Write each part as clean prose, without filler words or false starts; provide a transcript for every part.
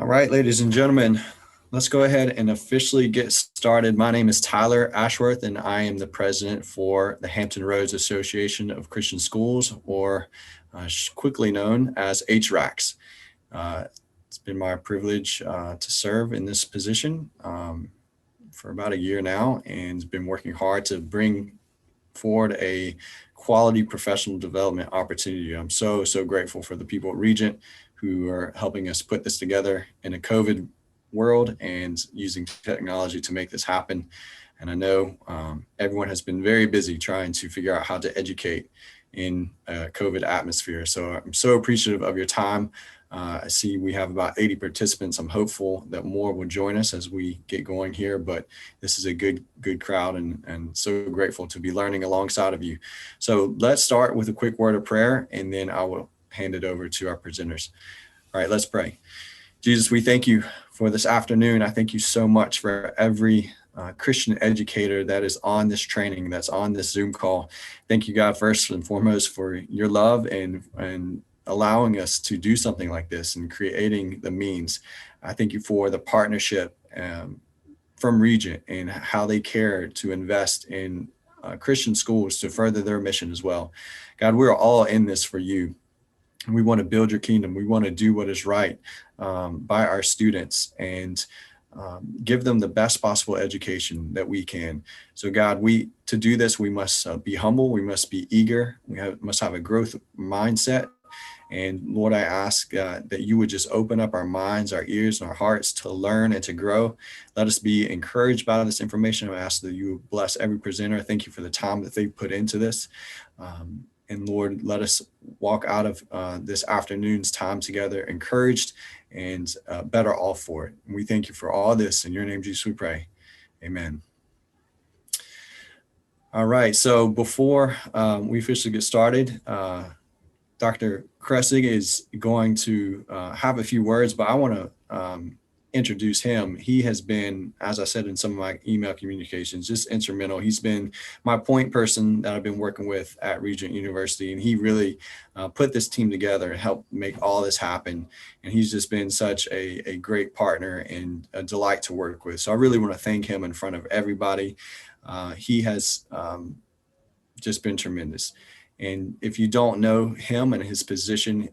All right, ladies and gentlemen, let's go ahead and officially get started. My name is Tyler Ashworth, and I am the president for the Hampton Roads Association of Christian Schools, or quickly known as HRACs. It's been my privilege to serve in this position for about a year now, and been working hard to bring forward a quality professional development opportunity. I'm so grateful for the people at Regent who are helping us put this together in a COVID world and using technology to make this happen. And I know everyone has been very busy trying to figure out how to educate in a COVID atmosphere. So I'm so appreciative of your time. I see we have about 80 participants. I'm hopeful that more will join us as we get going here, but this is a good crowd, and so grateful to be learning alongside of you. So let's start with a quick word of prayer, and then I will hand it over to our presenters. All right, let's pray. Jesus, we thank you for this afternoon. I thank you so much for every Christian educator that is on this training, that's on this Zoom call. Thank you, God, first and foremost, for your love and allowing us to do something like this and creating the means. I thank you for the partnership from Regent and how they care to invest in Christian schools to further their mission as well. God, we're all in this for you. We want to build your kingdom. We want to do what is right by our students and give them the best possible education that we can. So God, to do this, we must be humble. We must be eager. Must have a growth mindset. And Lord, I ask that you would just open up our minds, our ears, and our hearts to learn and to grow. Let us be encouraged by this information. I ask that you bless every presenter. Thank you for the time that they put into this. And Lord, let us walk out of this afternoon's time together encouraged and better off for it. And we thank you for all this. In your name, Jesus, we pray. Amen. All right. So before we officially get started, Dr. Kressig is going to have a few words, but I want to introduce him. He has been, as I said in some of my email communications, just instrumental. He's been my point person that I've been working with at Regent University, and he really put this team together and helped make all this happen. And he's just been such a great partner and a delight to work with. So I really want to thank him in front of everybody. He has just been tremendous. And if you don't know him and his position,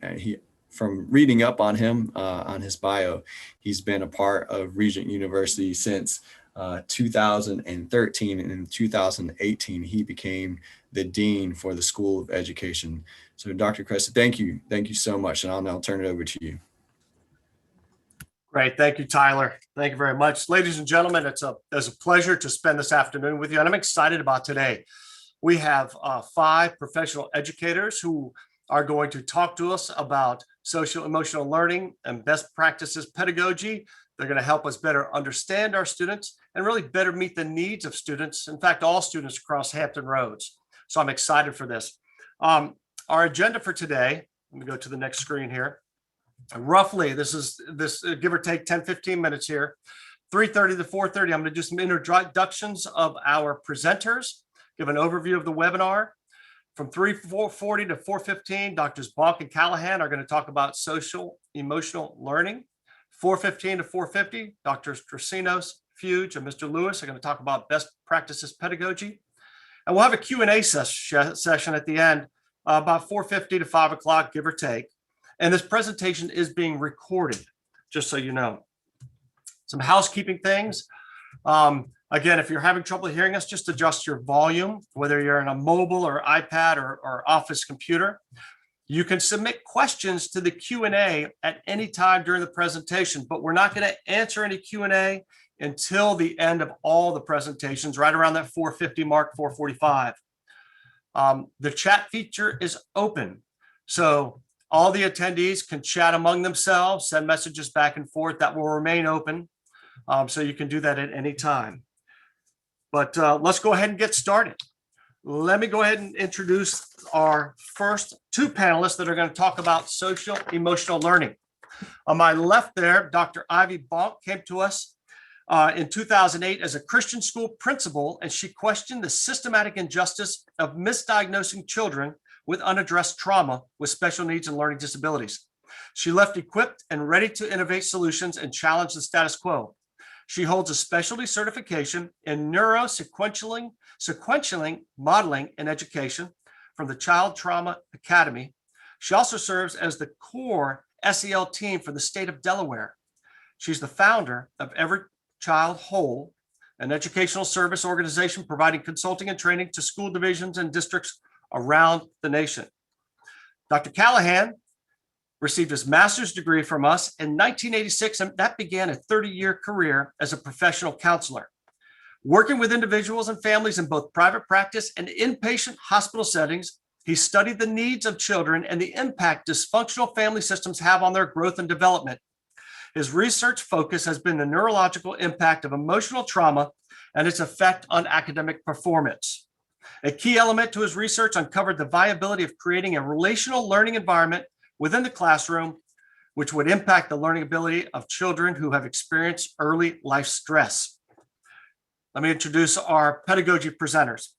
from reading up on him on his bio, he's been a part of Regent University since 2013. And in 2018, he became the dean for the School of Education. So Dr. Kressig, thank you so much. And I'll now turn it over to you. Great. Thank you, Tyler. Thank you very much. Ladies and gentlemen, it's a pleasure to spend this afternoon with you. And I'm excited about today. We have 5 professional educators who are going to talk to us about social emotional learning and best practices pedagogy. They're going to help us better understand our students and really better meet the needs of students. In fact, all students across Hampton Roads. So I'm excited for this. Our agenda for today, let me go to the next screen here. Roughly, this give or take 10, 15 minutes here. 3:30 to 4:30, I'm going to do some introductions of our presenters, give an overview of the webinar. From 3:40 to 4:15, Drs. Bonk and Callahan are going to talk about social emotional learning. 4:15 to 4:50, Drs. Drasinos, Fuge, and Mr. Lewis are going to talk about best practices pedagogy. And we'll have a Q&A session at the end, about 4:50 to 5 o'clock, give or take. And this presentation is being recorded, just so you know. Some housekeeping things. Again, if you're having trouble hearing us, just adjust your volume, whether you're in a mobile or iPad or office computer. You can submit questions to the Q&A at any time during the presentation, but we're not going to answer any Q&A until the end of all the presentations, right around that 4:50 mark, 4:45. The chat feature is open, so all the attendees can chat among themselves, send messages back and forth. That will remain open, so you can do that at any time. But let's go ahead and get started. Let me go ahead and introduce our first 2 panelists that are going to talk about social emotional learning. On my left there, Dr. Ivy Bonk came to us in 2008 as a Christian school principal, and she questioned the systematic injustice of misdiagnosing children with unaddressed trauma with special needs and learning disabilities. She left equipped and ready to innovate solutions and challenge the status quo. She holds a specialty certification in neurosequentialing modeling in education from the Child Trauma Academy. She also serves as the core SEL team for the state of Delaware. She's the founder of Every Child Whole, an educational service organization providing consulting and training to school divisions and districts around the nation. Dr. Callahan received his master's degree from us in 1986, and that began a 30-year career as a professional counselor. Working with individuals and families in both private practice and inpatient hospital settings, he studied the needs of children and the impact dysfunctional family systems have on their growth and development. His research focus has been the neurological impact of emotional trauma and its effect on academic performance. A key element to his research uncovered the viability of creating a relational learning environment within the classroom, which would impact the learning ability of children who have experienced early life stress. Let me introduce our pedagogy presenters.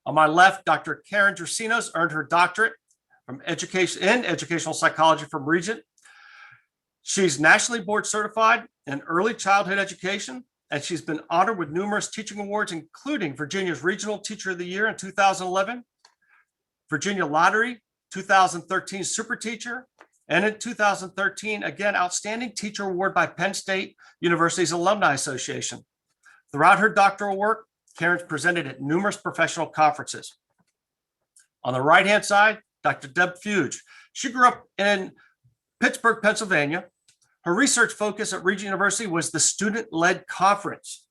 On my left, Dr. Karen Drasinos earned her doctorate in educational psychology from Regent. She's nationally board certified in early childhood education, and she's been honored with numerous teaching awards, including Virginia's Regional Teacher of the Year in 2011, Virginia Lottery 2013 Super Teacher, and in 2013, again, Outstanding Teacher Award by Penn State University's Alumni Association. Throughout her doctoral work, Karen's presented at numerous professional conferences. On the right-hand side, Dr. Deb Fuge. She grew up in Pittsburgh, Pennsylvania. Her research focus at Regent University was the student-led conference.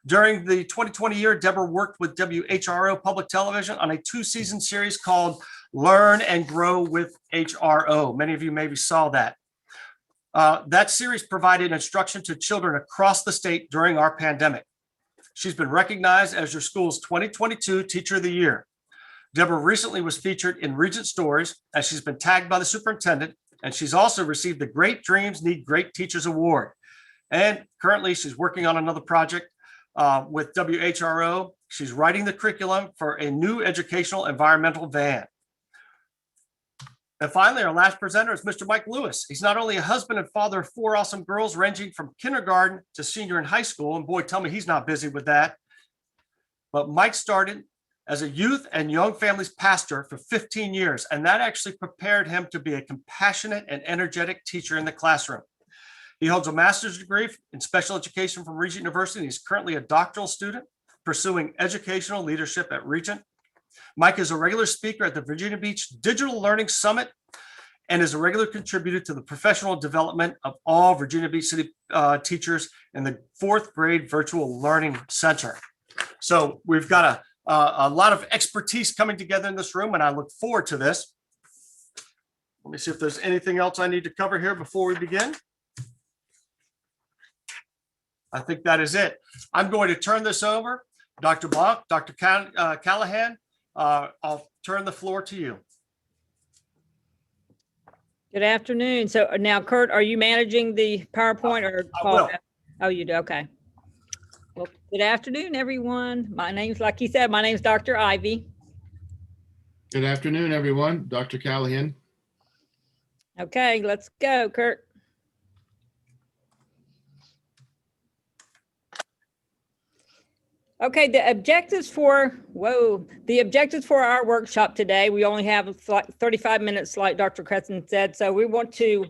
During the 2020 year, Deborah worked with WHRO Public Television on a 2-season series called Learn and Grow with HRO. Many of you maybe saw that. That series provided instruction to children across the state during our pandemic. She's been recognized as your school's 2022 Teacher of the Year. Deborah recently was featured in Regent Stories, as she's been tagged by the superintendent, and she's also received the Great Dreams Need Great Teachers Award. And currently she's working on another project with WHRO. She's writing the curriculum for a new educational environmental van. And finally, our last presenter is Mr. Mike Lewis. He's not only a husband and father of 4 awesome girls ranging from kindergarten to senior in high school, and boy, tell me he's not busy with that. But Mike started as a youth and young families pastor for 15 years, and that actually prepared him to be a compassionate and energetic teacher in the classroom. He holds a master's degree in special education from Regent University, and he's currently a doctoral student pursuing educational leadership at Regent. Mike is a regular speaker at the Virginia Beach Digital Learning Summit and is a regular contributor to the professional development of all Virginia Beach City teachers in the 4th grade virtual learning center. So we've got a lot of expertise coming together in this room, and I look forward to this. Let me see if there's anything else I need to cover here before we begin. I think that is it. I'm going to turn this over. Dr. Bach, Dr. Callahan, I'll turn the floor to you. Good afternoon. So now, Kurt, are you managing the PowerPoint or? I will. Oh, you do? Okay. Well, good afternoon, everyone. My name's, like he said, my name's Dr. Ivy. Good afternoon, everyone. Dr. Callahan. Okay, let's go, Kurt. Okay, the objectives for our workshop today, we only have like 35 minutes, like Dr. Cresson said. So we want to,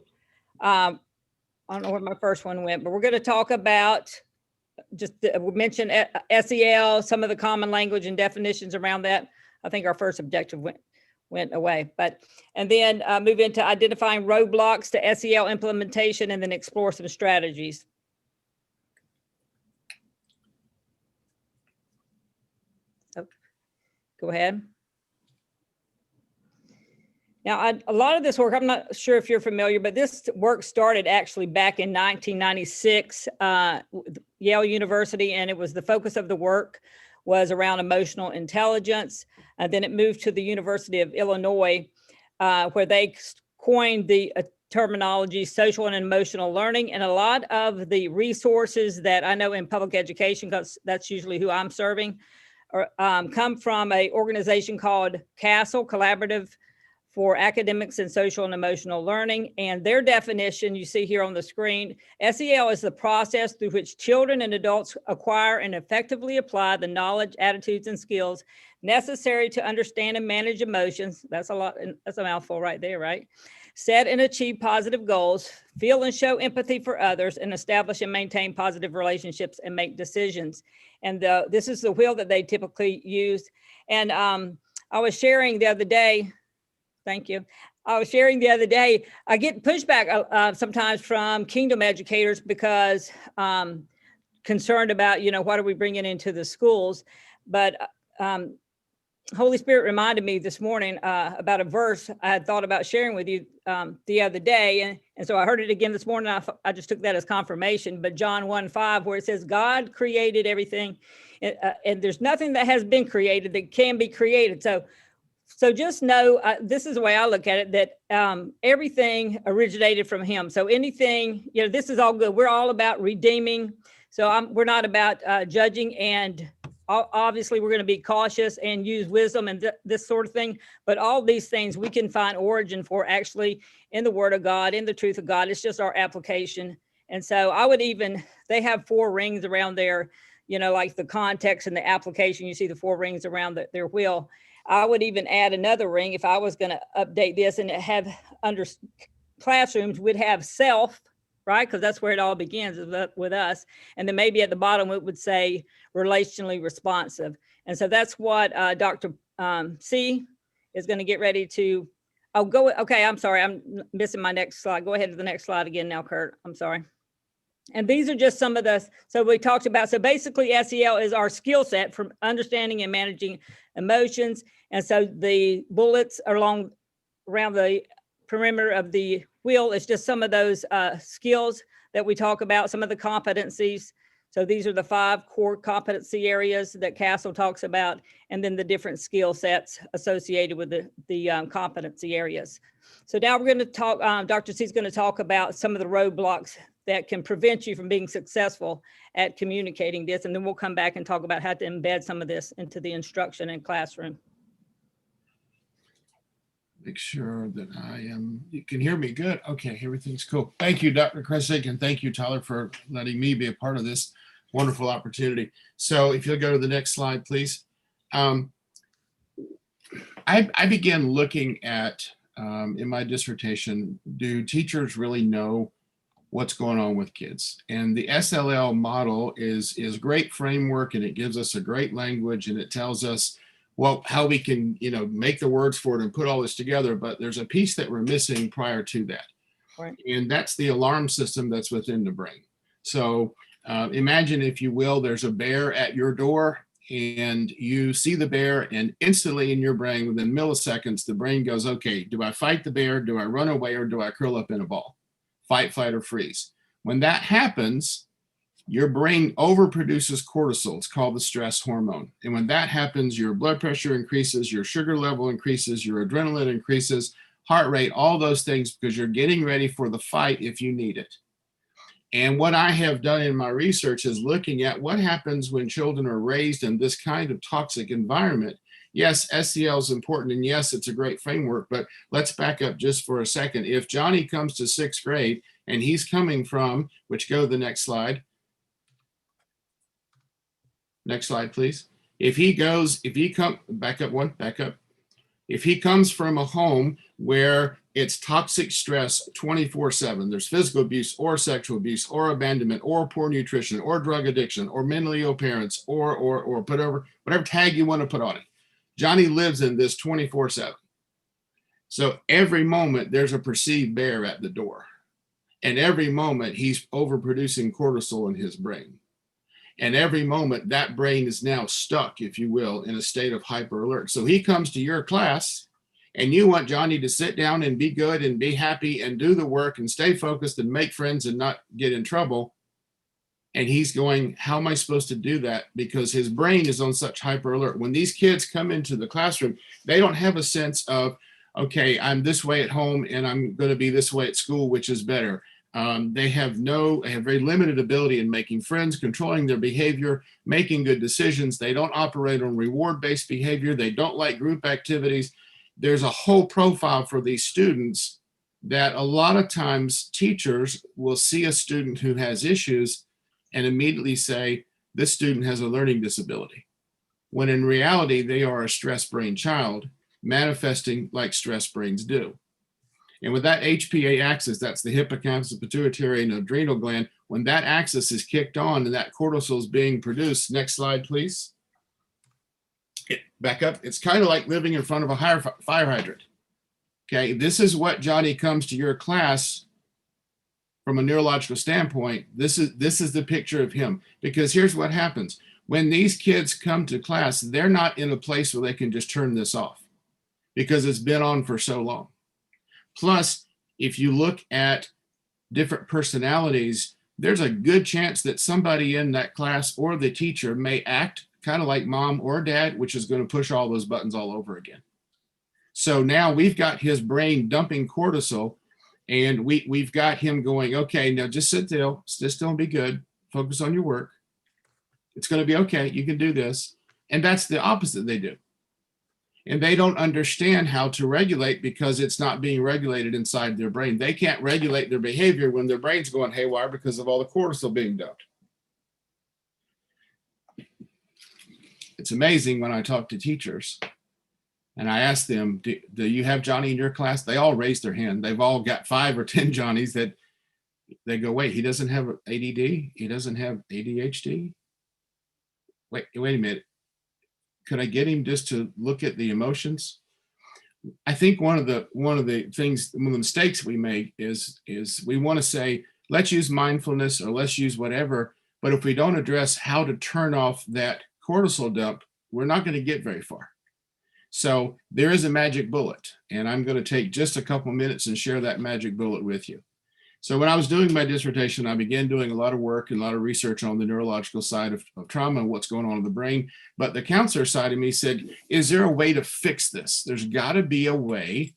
I don't know where my first one went, but we're going to talk about we mentioned SEL, some of the common language and definitions around that. I think our first objective went away, and then move into identifying roadblocks to SEL implementation, and then explore some strategies. Go ahead. Now, a lot of this work, I'm not sure if you're familiar, but this work started actually back in 1996, Yale University, and it was the focus of the work was around emotional intelligence. And then it moved to the University of Illinois, where they coined the terminology social and emotional learning. And a lot of the resources that I know in public education, because that's usually who I'm serving, come from an organization called CASEL, Collaborative for academics and social and emotional learning. And their definition you see here on the screen, SEL is the process through which children and adults acquire and effectively apply the knowledge, attitudes, and skills necessary to understand and manage emotions. That's a lot, that's a mouthful right there, right? Set and achieve positive goals, feel and show empathy for others, and establish and maintain positive relationships and make decisions. And this is the wheel that they typically use. And I was sharing the other day, thank you. I was sharing the other day, I get pushback sometimes from Kingdom educators because concerned about, what are we bringing into the schools? But Holy Spirit reminded me this morning about a verse I had thought about sharing with you the other day. And so I heard it again this morning. I just took that as confirmation. But John 1:5, where it says, God created everything, and there's nothing that has been created that can be created. So just know, this is the way I look at it, that everything originated from him. So anything, this is all good. We're all about redeeming. So we're not about judging, and obviously we're going to be cautious and use wisdom and this sort of thing. But all these things we can find origin for actually in the Word of God, in the truth of God. It's just our application. And so I would they have 4 rings around there, like the context and the application. You see the 4 rings around their wheel. I would even add another ring if I was going to update this and have under classrooms, we'd have self, right? Because that's where it all begins with us. And then maybe at the bottom, it would say relationally responsive. And so that's what Dr. C is going to get ready to, okay, I'm sorry. I'm missing my next slide. Go ahead to the next slide again now, Kurt. I'm sorry. And these are just some of so we talked about, so basically SEL is our skill set for understanding and managing emotions. And so the bullets around the perimeter of the wheel is just some of those skills that we talk about, some of the competencies. So these are the 5 core competency areas that Castle talks about, and then the different skill sets associated with the competency areas. So now we're going to talk, Dr. C is going to talk about some of the roadblocks that can prevent you from being successful at communicating this. And then we'll come back and talk about how to embed some of this into the instruction and classroom. Make sure that you can hear me good. Okay, everything's cool. Thank you, Dr. Kresick, and thank you, Tyler, for letting me be a part of this wonderful opportunity. So if you'll go to the next slide, please. I began looking at, in my dissertation, do teachers really know what's going on with kids? And the SEL model is great framework, and it gives us a great language, and it tells us how we can, make the words for it and put all this together. But there's a piece that we're missing prior to that. Right. And that's the alarm system that's within the brain. So imagine, if you will, there's a bear at your door, and you see the bear, and instantly in your brain, within milliseconds, the brain goes, okay, do I fight the bear? Do I run away? Or do I curl up in a ball? Fight, flight, or freeze. When that happens, your brain overproduces cortisol. It's called the stress hormone. And when that happens, your blood pressure increases, your sugar level increases, your adrenaline increases, heart rate, all those things, because you're getting ready for the fight if you need it. And what I have done in my research is looking at what happens when children are raised in this kind of toxic environment. Yes, SEL is important, and yes, it's a great framework, but let's back up just for a second. If Johnny comes to 6th grade and he's coming from, which go to the next slide. Next slide, please. If he comes from a home where it's toxic stress 24/7, there's physical abuse or sexual abuse or abandonment or poor nutrition or drug addiction or mentally ill parents or whatever tag you want to put on it. Johnny lives in this 24/7. So every moment there's a perceived bear at the door. And every moment he's overproducing cortisol in his brain. And every moment that brain is now stuck, if you will, in a state of hyper alert. So he comes to your class and you want Johnny to sit down and be good and be happy and do the work and stay focused and make friends and not get in trouble. And he's going, how am I supposed to do that? Because his brain is on such hyper alert. When these kids come into the classroom, they don't have a sense of, okay, I'm this way at home and I'm going to be this way at school, which is better. They have very limited ability in making friends, controlling their behavior, making good decisions. They don't operate on reward-based behavior. They don't like group activities. there's a whole profile for these students that a lot of times teachers will see a student who has issues and immediately say, this student has a learning disability, when in reality, they are a stress brain child manifesting like stress brains do. And with that HPA axis, that's the hippocampus, pituitary, and adrenal gland, when that axis is kicked on and that cortisol is being produced, next slide, please. Back up. It's kind of like living in front of a fire hydrant. Okay, this is what Johnny comes to your class from a neurological standpoint. This is the picture of him, because here's what happens. When these kids come to class, they're not in a place where they can just turn this off because it's been on for so long. Plus, if you look at different personalities, there's a good chance that somebody in that class or the teacher may act kind of like mom or dad, which is going to push all those buttons all over again. So now we've got his brain dumping cortisol, and we've got him going, okay, now just sit still and be good. Focus on your work. It's going to be okay. You can do this. And that's the opposite they do. And they don't understand how to regulate because it's not being regulated inside their brain. They can't regulate their behavior when their brain's going haywire because of all the cortisol being dumped. It's amazing when I talk to teachers and I ask them, do you have Johnny in your class? They all raise their hand. They've all got 5 or 10 Johnnies that they go, wait, he doesn't have ADD? He doesn't have ADHD? Wait a minute. Could I get him just to look at the emotions? I think one of the mistakes we make is we want to say, let's use mindfulness or let's use whatever. But if we don't address how to turn off that cortisol dump, we're not going to get very far. So there is a magic bullet, and I'm going to take just a couple minutes and share that magic bullet with you. So when I was doing my dissertation, I began doing a lot of work and a lot of research on the neurological side of trauma and what's going on in the brain. But the counselor side of me said, is there a way to fix this? There's got to be a way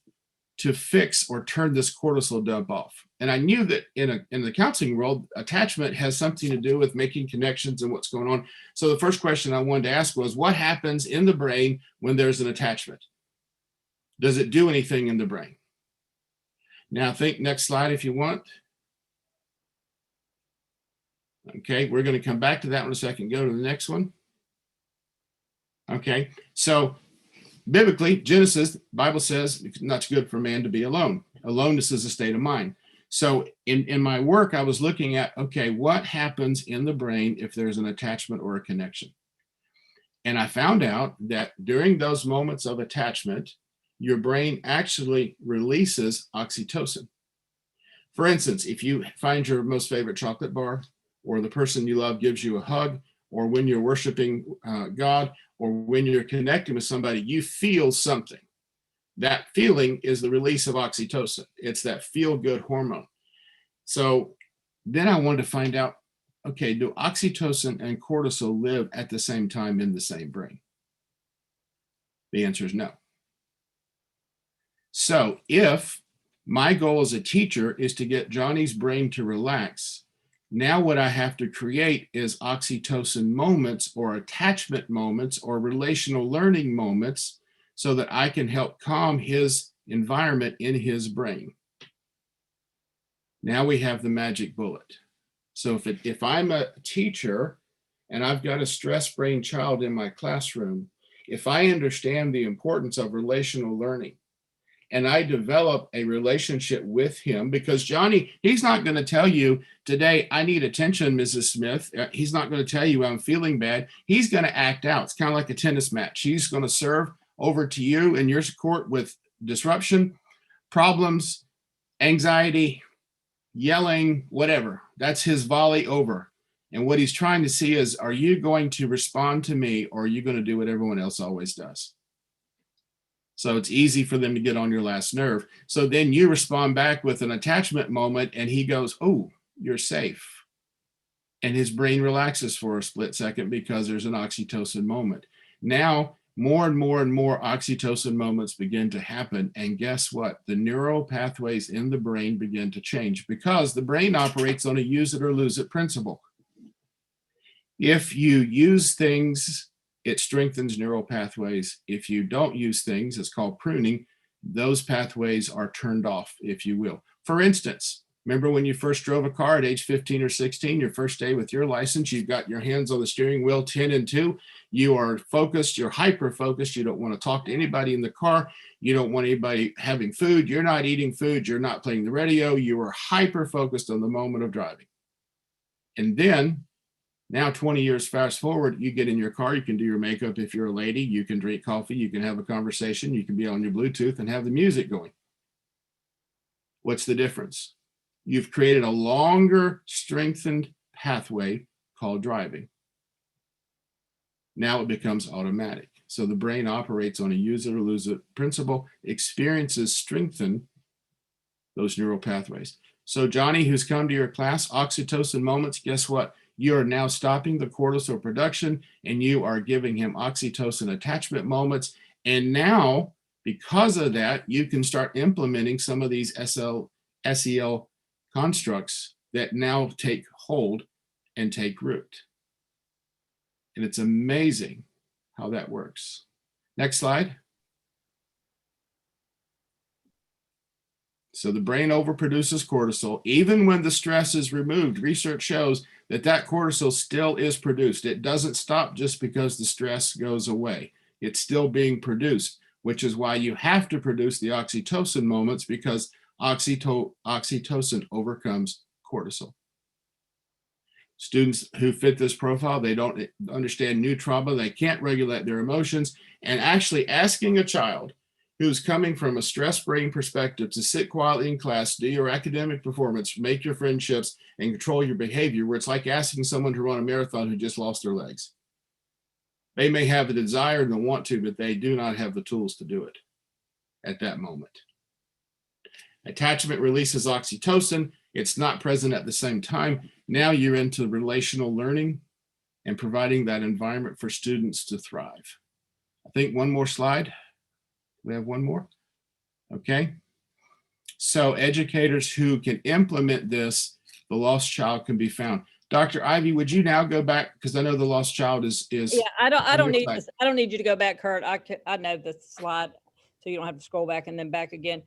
to fix or turn this cortisol dump off. And I knew that in the counseling world, attachment has something to do with making connections and what's going on. So the first question I wanted to ask was, what happens in the brain when there's an attachment? Does it do anything in the brain? Now think next slide if you want. Okay, we're going to come back to that in a second. Go to the next one. Okay, so biblically, Genesis, the Bible says it's not good for man to be alone. Aloneness is a state of mind. So in my work, I was looking at, okay, what happens in the brain if there's an attachment or a connection? And I found out that during those moments of attachment, your brain actually releases oxytocin. For instance, if you find your most favorite chocolate bar, or the person you love gives you a hug, or when you're worshiping God, or when you're connecting with somebody, you feel something. That feeling is the release of oxytocin. It's that feel-good hormone. So then I wanted to find out, okay, do oxytocin and cortisol live at the same time in the same brain? The answer is no. So if my goal as a teacher is to get Johnny's brain to relax, now what I have to create is oxytocin moments or attachment moments or relational learning moments so that I can help calm his environment in his brain. Now we have the magic bullet. So if I'm a teacher and I've got a stress brain child in my classroom, if I understand the importance of relational learning, and I develop a relationship with him, because Johnny, he's not going to tell you today, I need attention, Mrs. Smith. He's not going to tell you I'm feeling bad. He's going to act out. It's kind of like a tennis match. He's going to serve over to you in your court with disruption, problems, anxiety, yelling, whatever. That's his volley over. And what he's trying to see is, are you going to respond to me, or are you going to do what everyone else always does? So it's easy for them to get on your last nerve. So then you respond back with an attachment moment and he goes, oh, you're safe. And his brain relaxes for a split second because there's an oxytocin moment. Now, more and more and more oxytocin moments begin to happen. And guess what? The neural pathways in the brain begin to change because the brain operates on a use it or lose it principle. If you use things it strengthens neural pathways. If you don't use things, it's called pruning, those pathways are turned off, if you will. For instance, remember when you first drove a car at age 15 or 16, your first day with your license, you've got your hands on the steering wheel, 10 and 2. You are focused, you're hyper-focused. You don't want to talk to anybody in the car. You don't want anybody having food. You're not eating food. You're not playing the radio. You are hyper-focused on the moment of driving. And then, now 20 years fast forward, you get in your car, you can do your makeup if you're a lady, you can drink coffee, you can have a conversation, you can be on your Bluetooth and have the music going. What's the difference? You've created a longer, strengthened pathway called driving. Now it becomes automatic. So the brain operates on a use it or lose it principle. Experiences strengthen those neural pathways. So Johnny, who's come to your class, oxytocin moments, guess what? You are now stopping the cortisol production and you are giving him oxytocin attachment moments. And now, because of that, you can start implementing some of these SEL constructs that now take hold and take root. And it's amazing how that works. Next slide. So the brain overproduces cortisol. Even when the stress is removed, research shows that that cortisol still is produced. It doesn't stop just because the stress goes away. It's still being produced, which is why you have to produce the oxytocin moments, because oxytocin overcomes cortisol. Students who fit this profile, they don't understand new trauma, they can't regulate their emotions, and actually asking a child who's coming from a stress brain perspective to sit quietly in class, do your academic performance, make your friendships, and control your behavior, where it's like asking someone to run a marathon who just lost their legs. They may have the desire and the want to, but they do not have the tools to do it at that moment. Attachment releases oxytocin. It's not present at the same time. Now you're into relational learning and providing that environment for students to thrive. I think one more slide. We have one more. Okay. So educators who can implement this, the lost child can be found. Dr. Ivy, would you now go back? Because I know the lost child is. Yeah, I don't need this. I don't need you to go back, Kurt. I know the slide, so you don't have to scroll back and then back again.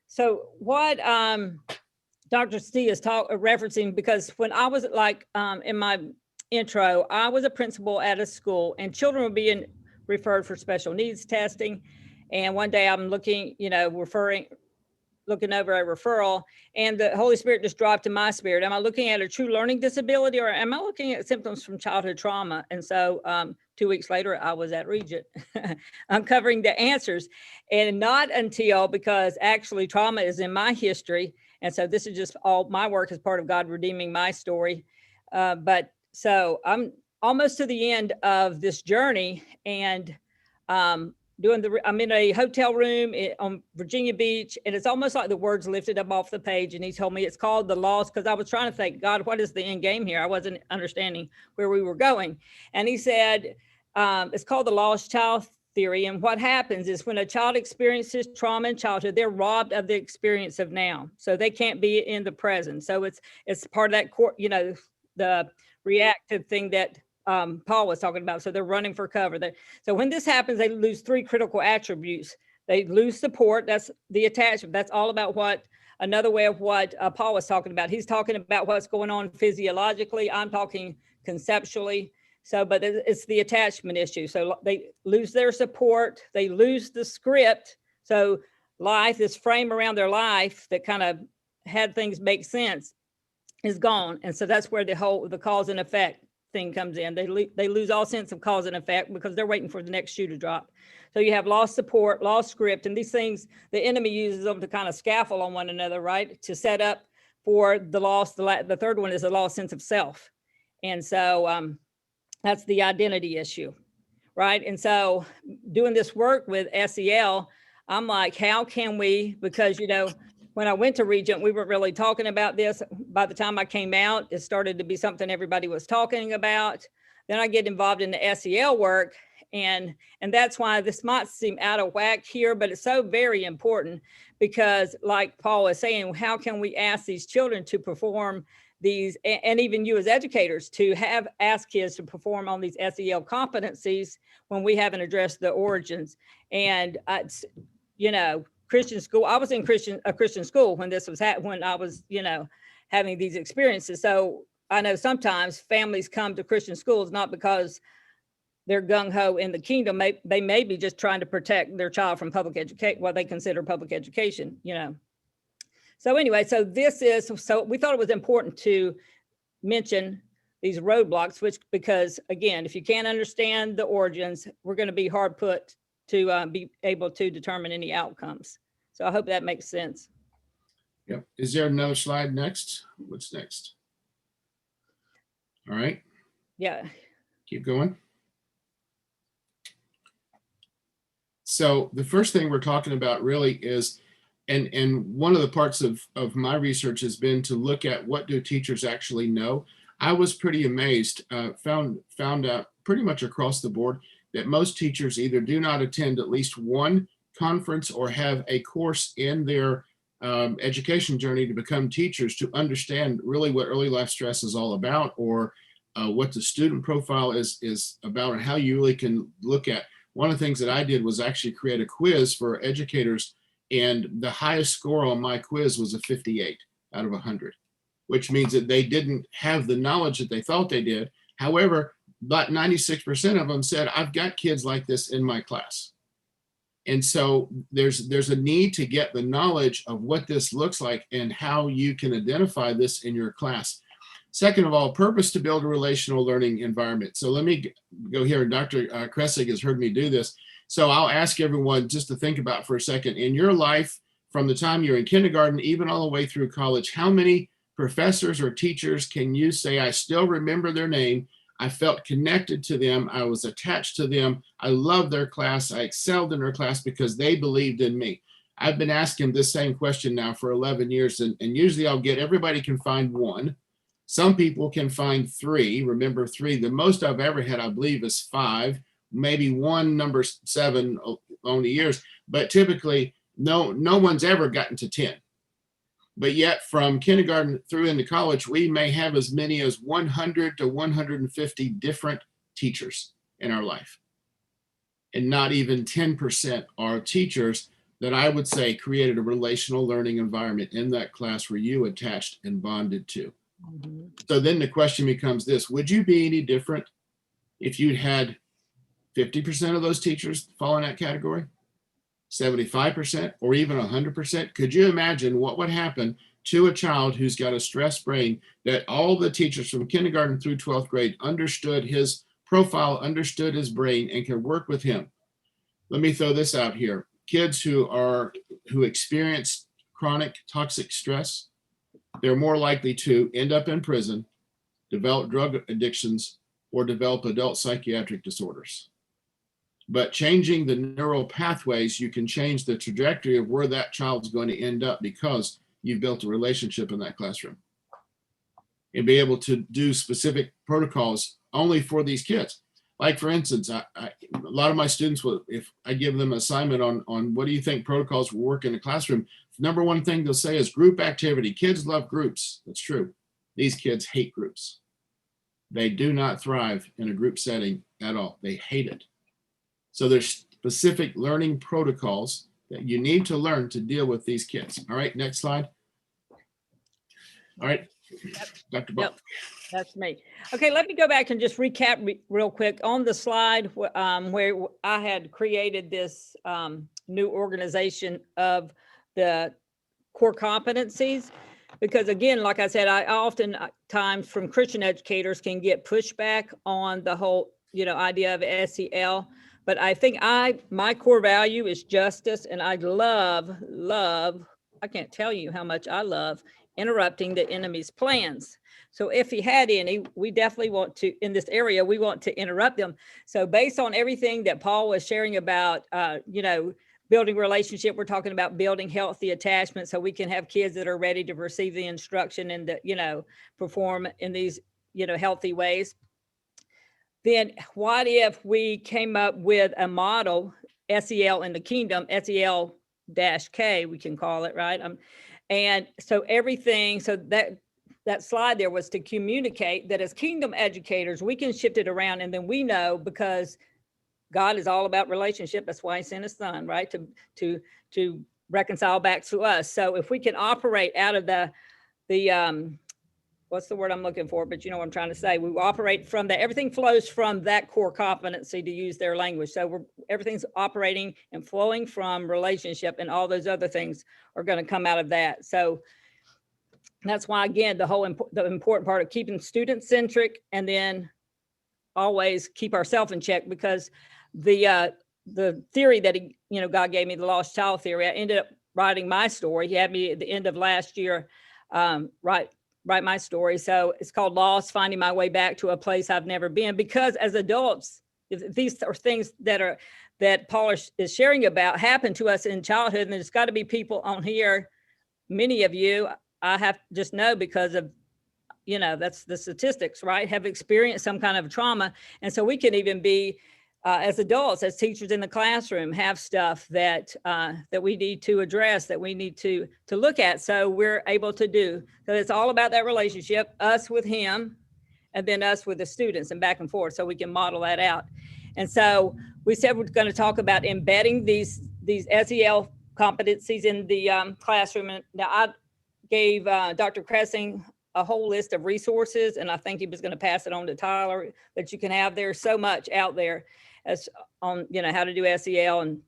So what Dr. C is referencing, because when I was in my intro, I was a principal at a school and children were being referred for special needs testing. And one day I'm looking, looking over a referral, and the Holy Spirit just dropped in my spirit. Am I looking at a true learning disability, or am I looking at symptoms from childhood trauma? And so 2 weeks later, I was at Regent uncovering the answers. And not until, because actually trauma is in my history. And so this is just all my work as part of God redeeming my story. But so I'm almost to the end of this journey, and I'm in a hotel room on Virginia Beach, and it's almost like the words lifted up off the page. And he told me it's called The Lost, because I was trying to think, God, what is the end game here? I wasn't understanding where we were going. And he said, it's called the lost child theory. And what happens is when a child experiences trauma in childhood, they're robbed of the experience of now. So they can't be in the present. So it's part of that, the reactive thing that Paul was talking about. So they're running for cover. So when this happens, they lose 3 critical attributes. They lose support. That's the attachment. That's all about another way of what Paul was talking about. He's talking about what's going on physiologically. I'm talking conceptually. So, but it's the attachment issue. So they lose their support. They lose the script. So life, this frame around their life that kind of had things make sense, is gone. And so that's where the cause and effect thing comes in. They lose all sense of cause and effect because they're waiting for the next shoe to drop. So you have lost support, lost script, and these things, the enemy uses them to kind of scaffold on one another, right? To set up for the loss. The third one is a lost sense of self. And so that's the identity issue, right? And so doing this work with SEL, I'm like, how can we, because, when I went to Regent, we weren't really talking about this. By the time I came out, it started to be something everybody was talking about. Then I get involved in the SEL work. And that's why this might seem out of whack here, but it's so very important, because like Paul was saying, how can we ask these children to perform these, and even you as educators, to ask kids to perform on these SEL competencies when we haven't addressed the origins. And you know, Christian school, I was in a Christian school when this was when I was, you know, having these experiences. So I know sometimes families come to Christian schools not because they're gung-ho in the kingdom. They may be just trying to protect their child from public education, what they consider public education, you know. So anyway, so we thought it was important to mention these roadblocks, because again, if you can't understand the origins, we're going to be hard put to be able to determine any outcomes. So I hope that makes sense. Yep. Is there another slide next? What's next? All right. Yeah. Keep going. So the first thing we're talking about really is, and one of the parts of my research has been to look at what do teachers actually know. I was pretty amazed, found out pretty much across the board that most teachers either do not attend at least one conference or have a course in their education journey to become teachers to understand really what early life stress is all about, or what the student profile is about, and how you really can look at. One of the things that I did was actually create a quiz for educators, and the highest score on my quiz was a 58 out of 100, which means that they didn't have the knowledge that they thought they did. However, about 96% of them said, I've got kids like this in my class. And so there's a need to get the knowledge of what this looks like and how you can identify this in your class. Second of all, purpose to build a relational learning environment. So let me go here. Dr. Kressig has heard me do this. So I'll ask everyone just to think about for a second. In your life, from the time you're in kindergarten, even all the way through college, how many professors or teachers can you say, I still remember their name, I felt connected to them, I was attached to them, I loved their class, I excelled in their class because they believed in me? I've been asking this same question now for 11 years, and usually I'll get, everybody can find one. Some people can find 3, remember 3. The most I've ever had, I believe, is 5, maybe one number 7 on the years, but typically no one's ever gotten to 10. But yet from kindergarten through into college, we may have as many as 100 to 150 different teachers in our life. And not even 10% are teachers that I would say created a relational learning environment in that class where you attached and bonded to. Mm-hmm. So then the question becomes this: would you be any different if you'd had 50% of those teachers fall in that category? 75% or even 100%? Could you imagine what would happen to a child who's got a stressed brain, that all the teachers from kindergarten through 12th grade understood his profile, understood his brain, and could work with him? Let me throw this out here. Kids who experience chronic toxic stress, they're more likely to end up in prison, develop drug addictions, or develop adult psychiatric disorders. But changing the neural pathways, you can change the trajectory of where that child's going to end up because you've built a relationship in that classroom. And be able to do specific protocols only for these kids. Like, for instance, a lot of my students will, if I give them an assignment on what do you think protocols will work in a classroom, number one thing they'll say is group activity. Kids love groups. That's true. These kids hate groups. They do not thrive in a group setting at all. They hate it. So there's specific learning protocols that you need to learn to deal with these kids. All right, next slide. All right, yep. Dr. Buck. Yep. That's me. Okay, let me go back and just recap real quick on the slide where I had created this new organization of the core competencies. Because again, like I said, I often times from Christian educators can get pushback on the whole, idea of SEL. But I think my core value is justice, and I love, I can't tell you how much I love interrupting the enemy's plans. So if he had any, we definitely want to, in this area, we want to interrupt them. So based on everything that Paul was sharing about, building relationship, we're talking about building healthy attachment so we can have kids that are ready to receive the instruction and, perform in these, healthy ways. Then what if we came up with a model, SEL in the kingdom, SEL-K, we can call it, right? And so everything, so that that slide there was to communicate that as kingdom educators, we can shift it around. And then we know, because God is all about relationship. That's why he sent his son, right? To reconcile back to us. So if we can operate out of the what's the word I'm looking for? But you know what I'm trying to say. We operate from that. Everything flows from that core competency, to use their language. So everything's operating and flowing from relationship, and all those other things are going to come out of that. So that's why, again, the important part of keeping student centric, and then always keep ourselves in check, because the theory that God gave me, the lost child theory, I ended up writing my story. He had me at the end of last year write my story. So it's called Lost: Finding My Way Back to a Place I've Never Been. Because as adults, if these are things that Paul is sharing about happen to us in childhood, and there's got to be people on here, many of you, I have just know, because of that's the statistics, right, have experienced some kind of trauma. And so we can even be as adults, as teachers in the classroom, have stuff that we need to address, that we need to look at, so we're able to do. So it's all about that relationship, us with him, and then us with the students, and back and forth, so we can model that out. And so we said we're going to talk about embedding these SEL competencies in the classroom. And now I gave Dr. Cressing a whole list of resources, and I think he was going to pass it on to Tyler, that you can have. There's so much out there as on, how to do SEL and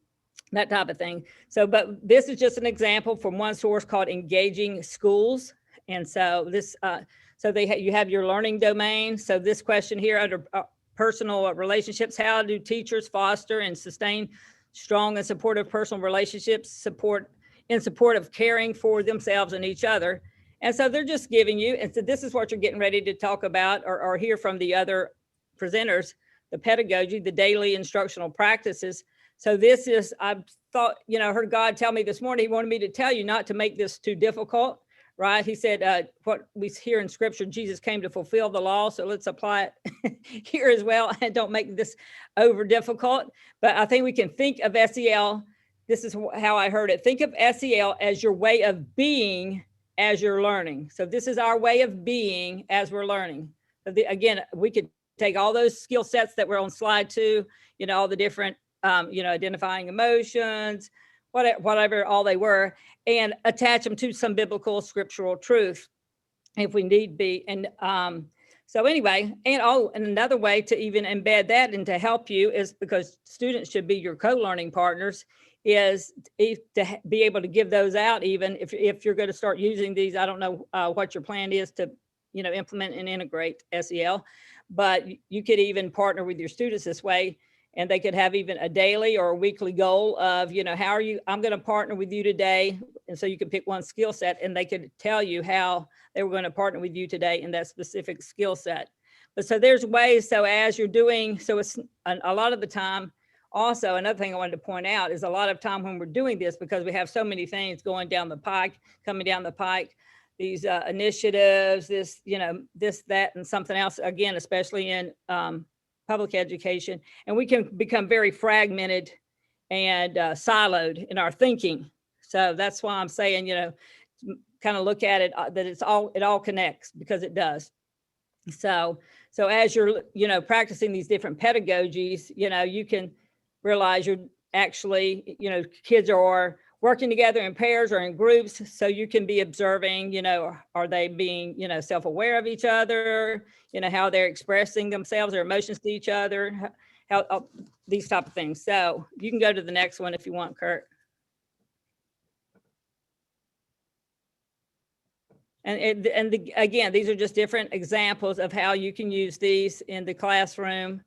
that type of thing. So, but this is just an example from one source called Engaging Schools. And so this, you have your learning domain. So this question here under personal relationships: how do teachers foster and sustain strong and supportive personal relationships, in support of caring for themselves and each other? And so they're just giving you, and so this is what you're getting ready to talk about or hear from the other presenters: the pedagogy, the daily instructional practices. So this is, I thought, heard God tell me this morning, he wanted me to tell you not to make this too difficult, right? He said, what we hear in scripture, Jesus came to fulfill the law. So let's apply it here as well, and don't make this over difficult. But I think we can think of SEL. This is how I heard it. Think of SEL as your way of being as you're learning. So this is our way of being as we're learning. So again, we could take all those skill sets that were on slide 2, all the different, identifying emotions, whatever all they were, and attach them to some biblical scriptural truth if we need be. And so anyway, and another way to even embed that and to help you is, because students should be your co-learning partners, is to be able to give those out, even if you're going to start using these. I don't know what your plan is to implement and integrate SEL, but you could even partner with your students this way, and they could have even a daily or a weekly goal of, how are you, I'm going to partner with you today. And so you can pick one skill set, and they could tell you how they were going to partner with you today in that specific skill set. But so there's ways, so as you're doing, so it's a lot of the time. Also, another thing I wanted to point out is a lot of time when we're doing this, because we have so many things coming down the pike, these initiatives, this, this, that, and something else, again, especially in public education. And we can become very fragmented and siloed in our thinking. So that's why I'm saying, kind of look at it, that it all connects, because it does. So as you're, practicing these different pedagogies, you can realize you're actually, kids are working together in pairs or in groups. So you can be observing, are they being, self-aware of each other, how they're expressing themselves, their emotions to each other, how these type of things. So you can go to the next one if you want, Kurt. Again, these are just different examples of how you can use these in the classroom.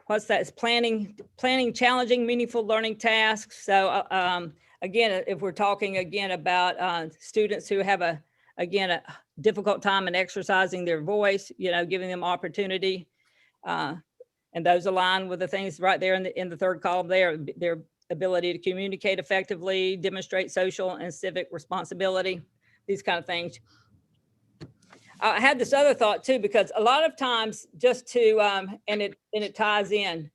What's that? It's planning challenging, meaningful learning tasks. So again, if we're talking again about students who have a difficult time in exercising their voice, giving them opportunity, and those align with the things right there in the third column there, their ability to communicate effectively, demonstrate social and civic responsibility, these kind of things. I had this other thought too, because a lot of times just to, and it ties in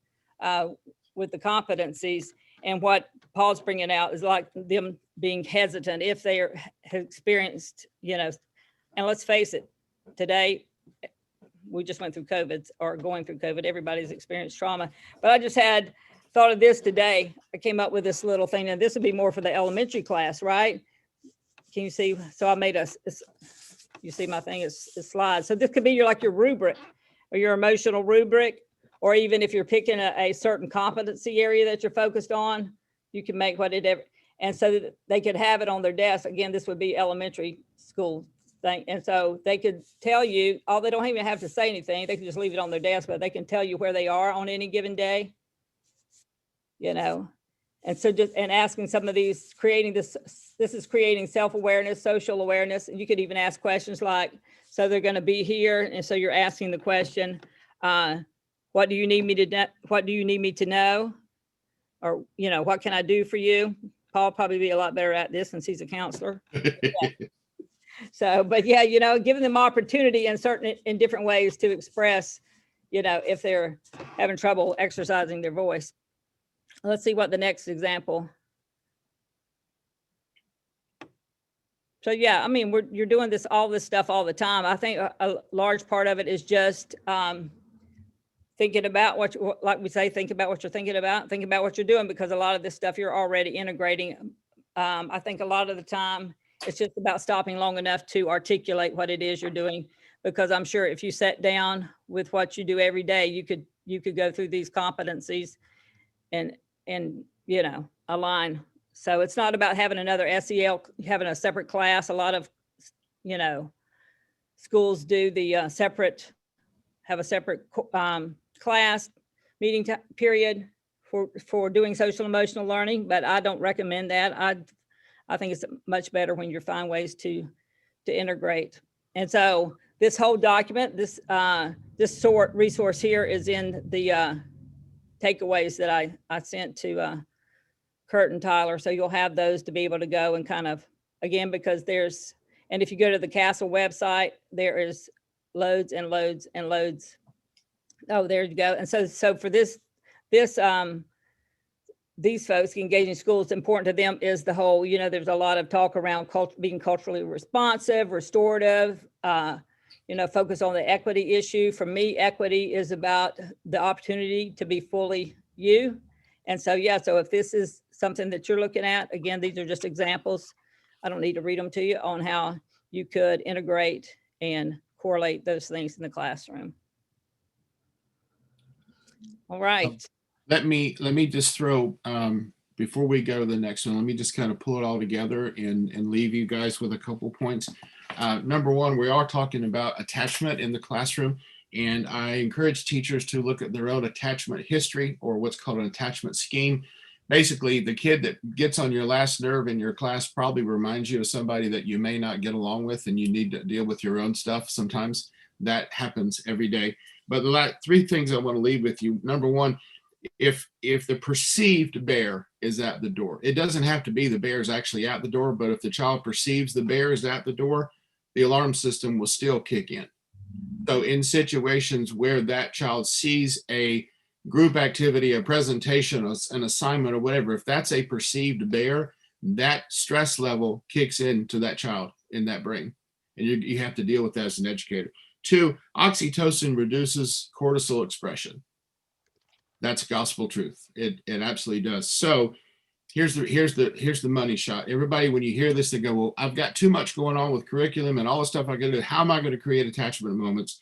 with the competencies, and what Paul's bringing out is like them being hesitant if they have experienced, and let's face it, today, we just went through COVID or going through COVID. Everybody's experienced trauma. But I just thought of this today. I came up with this little thing, and this would be more for the elementary class, right? Can you see? So I made you see my thing is slides. So this could be your rubric or your emotional rubric, or even if you're picking a certain competency area that you're focused on, you can make whatever. And so that they could have it on their desk. Again, this would be elementary school thing. And so they could tell you, they don't even have to say anything. They can just leave it on their desk, but they can tell you where they are on any given day, And so and asking some of these, this is creating self-awareness, social awareness. And you could even ask questions like, so they're going to be here. And so you're asking the question, what do you need me to know? Or, what can I do for you? Paul probably be a lot better at this since he's a counselor. Yeah. So, but yeah, giving them opportunity in different ways to express, if they're having trouble exercising their voice. Let's see what the next example. So yeah, you're doing all this stuff all the time. I think a large part of it is just thinking about like we say, think about what you're thinking about, think about what you're doing, because a lot of this stuff you're already integrating. I think a lot of the time it's just about stopping long enough to articulate what it is you're doing, because I'm sure if you sat down with what you do every day, you could go through these competencies and align. So it's not about having another SEL, having a separate class. A lot of, schools do the have a separate class meeting period for doing social emotional learning, but I don't recommend that. I think it's much better when you find ways to integrate. And so this whole document, this resource here is in the takeaways that I sent to Kurt and Tyler. So you'll have those to be able to go and kind of, again, because and if you go to the Castle website, there is loads and loads and loads. Oh, there you go. And so for these folks engaging schools, important to them is the whole, there's a lot of talk around being culturally responsive, restorative, focus on the equity issue. For me, equity is about the opportunity to be fully you. And so, yeah, so if this is something that you're looking at, again, these are just examples. I don't need to read them to you on how you could integrate and correlate those things in the classroom. All right. Let me just throw, before we go to the next one, let me just kind of pull it all together and leave you guys with a couple points. Number one, we are talking about attachment in the classroom, and I encourage teachers to look at their own attachment history, or what's called an attachment scheme. Basically, the kid that gets on your last nerve in your class probably reminds you of somebody that you may not get along with, and you need to deal with your own stuff sometimes. That happens every day. But the three things I want to leave with you. Number one, if the perceived bear is at the door, it doesn't have to be the bear is actually at the door, but if the child perceives the bear is at the door, the alarm system will still kick in. So in situations where that child sees a group activity, a presentation, an assignment, or whatever, if that's a perceived bear, that stress level kicks into that child in that brain, and you have to deal with that as an educator. Two, oxytocin reduces cortisol expression. That's gospel truth. It absolutely does. So here's the money shot. Everybody, when you hear this, they go, well, I've got too much going on with curriculum and all the stuff I got to do. How am I going to create attachment moments?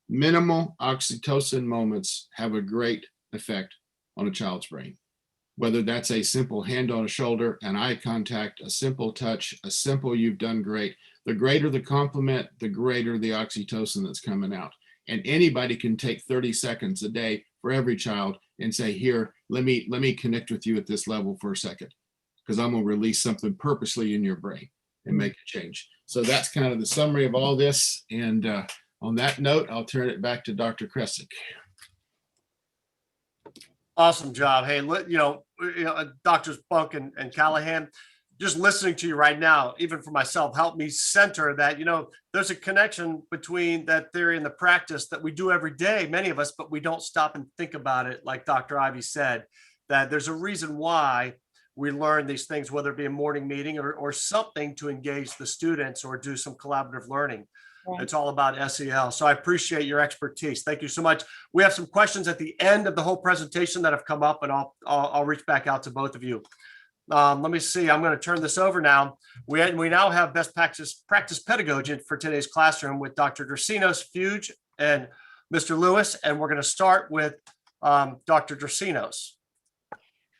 Minimal oxytocin moments have a great effect on a child's brain. Whether that's a simple hand on a shoulder, an eye contact, a simple touch, a simple "you've done great." The greater the compliment, the greater the oxytocin that's coming out. And anybody can take 30 seconds a day for every child and say, here, let me connect with you at this level for a second, because I'm going to release something purposely in your brain and make a change. So that's kind of the summary of all this. And on that note, I'll turn it back to Dr. Kresick. Awesome job. Hey, Doctors Bunk and Callahan, just listening to you right now, even for myself, helped me center that, there's a connection between that theory and the practice that we do every day, many of us, but we don't stop and think about it. Like Dr. Ivy said, that there's a reason why we learn these things, whether it be a morning meeting or something to engage the students or do some collaborative learning. Right. It's all about SEL. So I appreciate your expertise. Thank you so much. We have some questions at the end of the whole presentation that have come up, and I'll reach back out to both of you. Let me see. I'm going to turn this over now. We now have best practice pedagogy for today's classroom with Dr. Dracinos, Fuge, and Mr. Lewis, and we're going to start with Dr. Dracinos.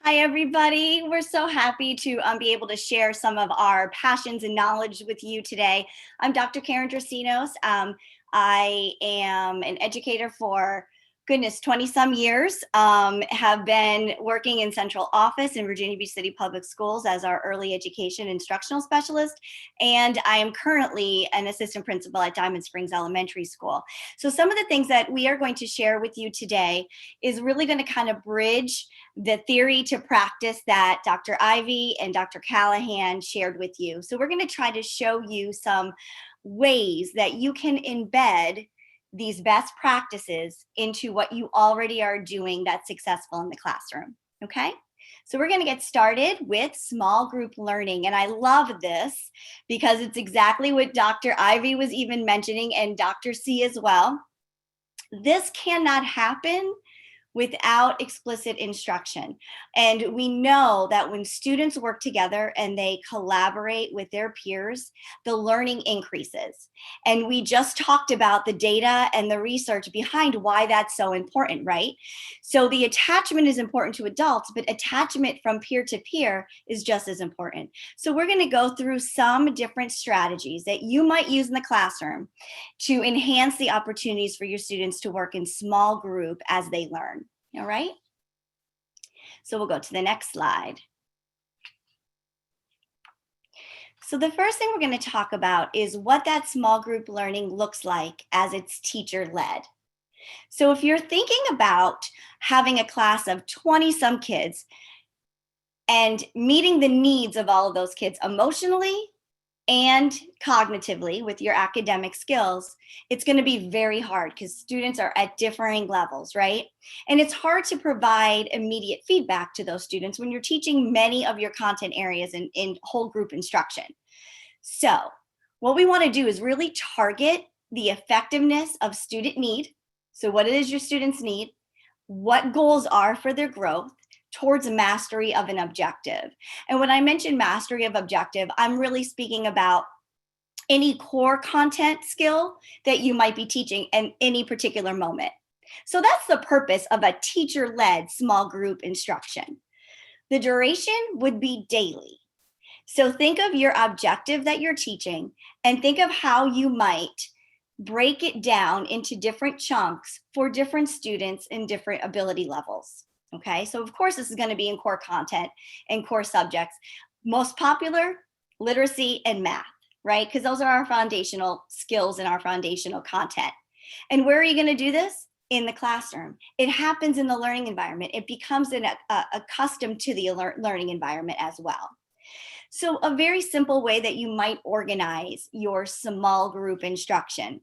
Hi, everybody. We're so happy to be able to share some of our passions and knowledge with you today. I'm Dr. Karen Dracinos. I am an educator for, 20 some years, have been working in central office in Virginia Beach City Public Schools as our early education instructional specialist. And I am currently an assistant principal at Diamond Springs Elementary School. So some of the things that we are going to share with you today is really going to kind of bridge the theory to practice that Dr. Ivy and Dr. Callahan shared with you. So we're going to try to show you some ways that you can embed these best practices into what you already are doing that's successful in the classroom. Okay, so we're going to get started with small group learning. And I love this because it's exactly what Dr. Ivy was even mentioning, and Dr. C as well. This cannot happen without explicit instruction. And we know that when students work together and they collaborate with their peers, the learning increases. And we just talked about the data and the research behind why that's so important, right? So the attachment is important to adults, but attachment from peer to peer is just as important. So we're going to go through some different strategies that you might use in the classroom to enhance the opportunities for your students to work in small group as they learn. All right. So we'll go to the next slide. So the first thing we're going to talk about is what that small group learning looks like as it's teacher led. So if you're thinking about having a class of 20 some kids and meeting the needs of all of those kids emotionally and cognitively with your academic skills, it's going to be very hard because students are at differing levels, right? And it's hard to provide immediate feedback to those students when you're teaching many of your content areas in whole group instruction. So what we want to do is really target the effectiveness of student need. So what it is your students need, what goals are for their growth, towards mastery of an objective. And when I mention mastery of objective, I'm really speaking about any core content skill that you might be teaching in any particular moment. So that's the purpose of a teacher-led small group instruction. The duration would be daily. So think of your objective that you're teaching and think of how you might break it down into different chunks for different students in different ability levels. Okay, so of course this is going to be in core content and core subjects. Most popular, literacy and math, right? Because those are our foundational skills and our foundational content. And where are you going to do this? In the classroom. It happens in the learning environment. It becomes accustomed to the learning environment as well. So a very simple way that you might organize your small group instruction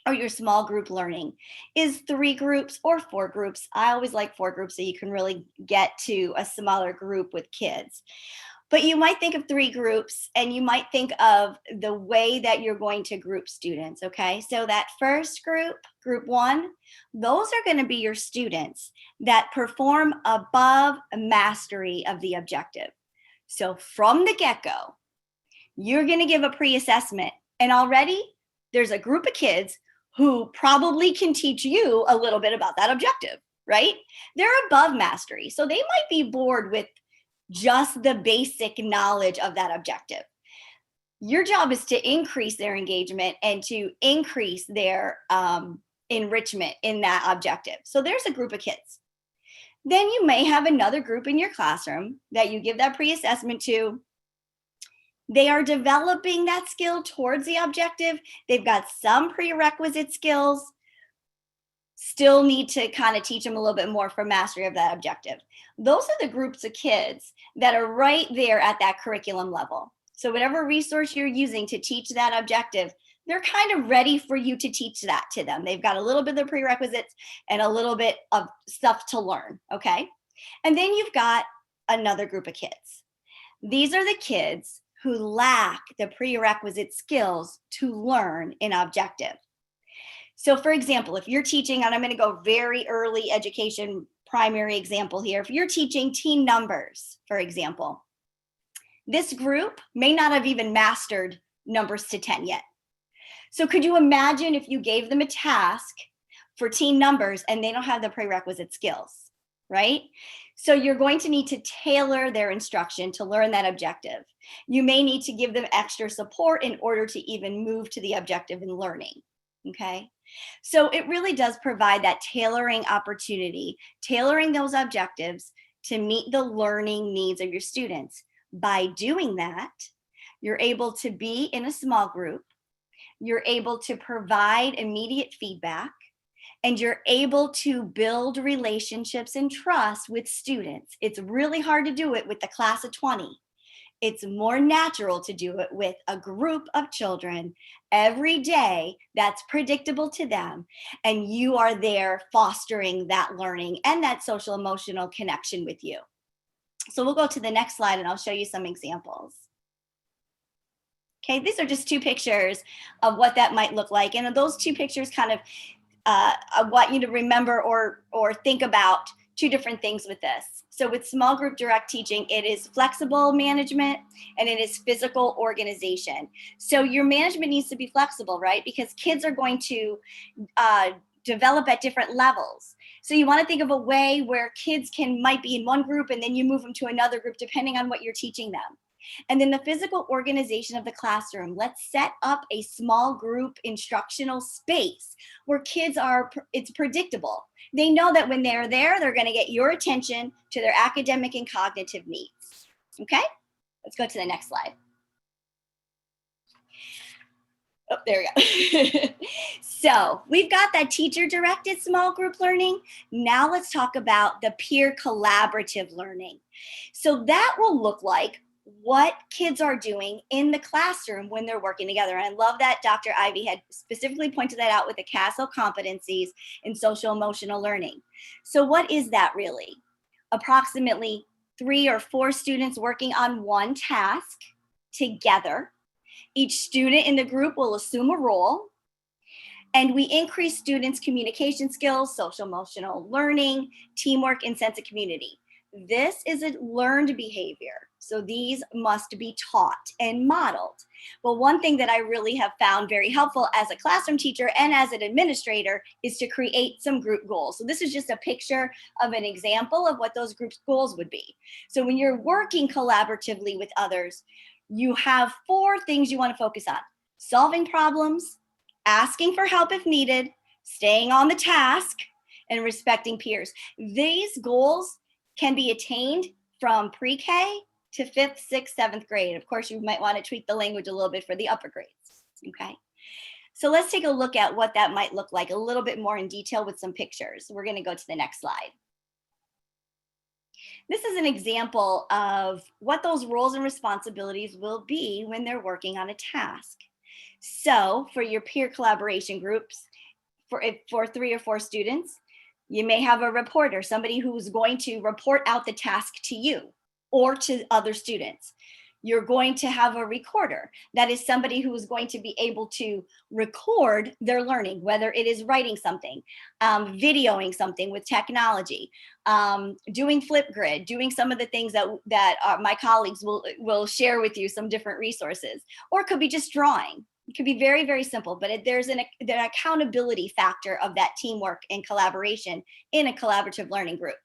or your small group learning is 3 groups or 4 groups. I always like 4 groups so you can really get to a smaller group with kids. But you might think of 3 groups and you might think of the way that you're going to group students, okay? So that first group, group 1, those are going to be your students that perform above mastery of the objective. So from the get-go, you're going to give a pre-assessment, and already there's a group of kids who probably can teach you a little bit about that objective, right? They're above mastery. So they might be bored with just the basic knowledge of that objective. Your job is to increase their engagement and to increase their enrichment in that objective. So there's a group of kids. Then you may have another group in your classroom that you give that pre-assessment to. They are developing that skill towards the objective. They've got some prerequisite skills, still need to kind of teach them a little bit more for mastery of that objective. Those are the groups of kids that are right there at that curriculum level. So whatever resource you're using to teach that objective, they're kind of ready for you to teach that to them. They've got a little bit of the prerequisites and a little bit of stuff to learn, okay? And then you've got another group of kids. These are the kids who lack the prerequisite skills to learn an objective. So for example, if you're teaching, and I'm going to go very early education, primary example here. If you're teaching teen numbers, for example, this group may not have even mastered numbers to 10 yet. So could you imagine if you gave them a task for teen numbers and they don't have the prerequisite skills, right? So you're going to need to tailor their instruction to learn that objective. You may need to give them extra support in order to even move to the objective in learning, okay? So it really does provide that tailoring opportunity, tailoring those objectives to meet the learning needs of your students. By doing that, you're able to be in a small group, you're able to provide immediate feedback, and you're able to build relationships and trust with students. It's really hard to do it with the class of 20. It's more natural to do it with a group of children every day that's predictable to them. And you are there fostering that learning and that social emotional connection with you. So we'll go to the next slide and I'll show you some examples. Okay, these are just two pictures of what that might look like. And those two pictures kind of, I want you to remember or think about two different things with this. So with small group direct teaching, it is flexible management and it is physical organization. So your management needs to be flexible, right? Because kids are going to develop at different levels. So you want to think of a way where kids might be in one group and then you move them to another group depending on what you're teaching them. And then the physical organization of the classroom. Let's set up a small group instructional space where kids it's predictable. They know that when they're there, they're going to get your attention to their academic and cognitive needs. Okay, let's go to the next slide. Oh, there we go. So we've got that teacher-directed small group learning. Now let's talk about the peer collaborative learning. So that will look like what kids are doing in the classroom when they're working together. And I love that Dr. Ivy had specifically pointed that out with the CASEL competencies in social emotional learning. So what is that really? Approximately 3 or 4 students working on one task together. Each student in the group will assume a role. And we increase students' communication skills, social emotional learning, teamwork, and sense of community. This is a learned behavior. So these must be taught and modeled. Well, one thing that I really have found very helpful as a classroom teacher and as an administrator is to create some group goals. So this is just a picture of an example of what those group goals would be. So when you're working collaboratively with others, you have 4 things you want to focus on: solving problems, asking for help if needed, staying on the task, and respecting peers. These goals can be attained from pre-K to 5th, 6th, 7th grade. Of course, you might want to tweak the language a little bit for the upper grades, okay? So let's take a look at what that might look like a little bit more in detail with some pictures. We're going to go to the next slide. This is an example of what those roles and responsibilities will be when they're working on a task. So for your peer collaboration groups, for 3 or 4 students, you may have a reporter, somebody who's going to report out the task to you or to other students. You're going to have a recorder. That is somebody who is going to be able to record their learning, whether it is writing something, videoing something with technology, doing Flipgrid, doing some of the things that my colleagues will share with you, some different resources, or it could be just drawing. It could be very, very simple, but there's an accountability factor of that teamwork and collaboration in a collaborative learning group.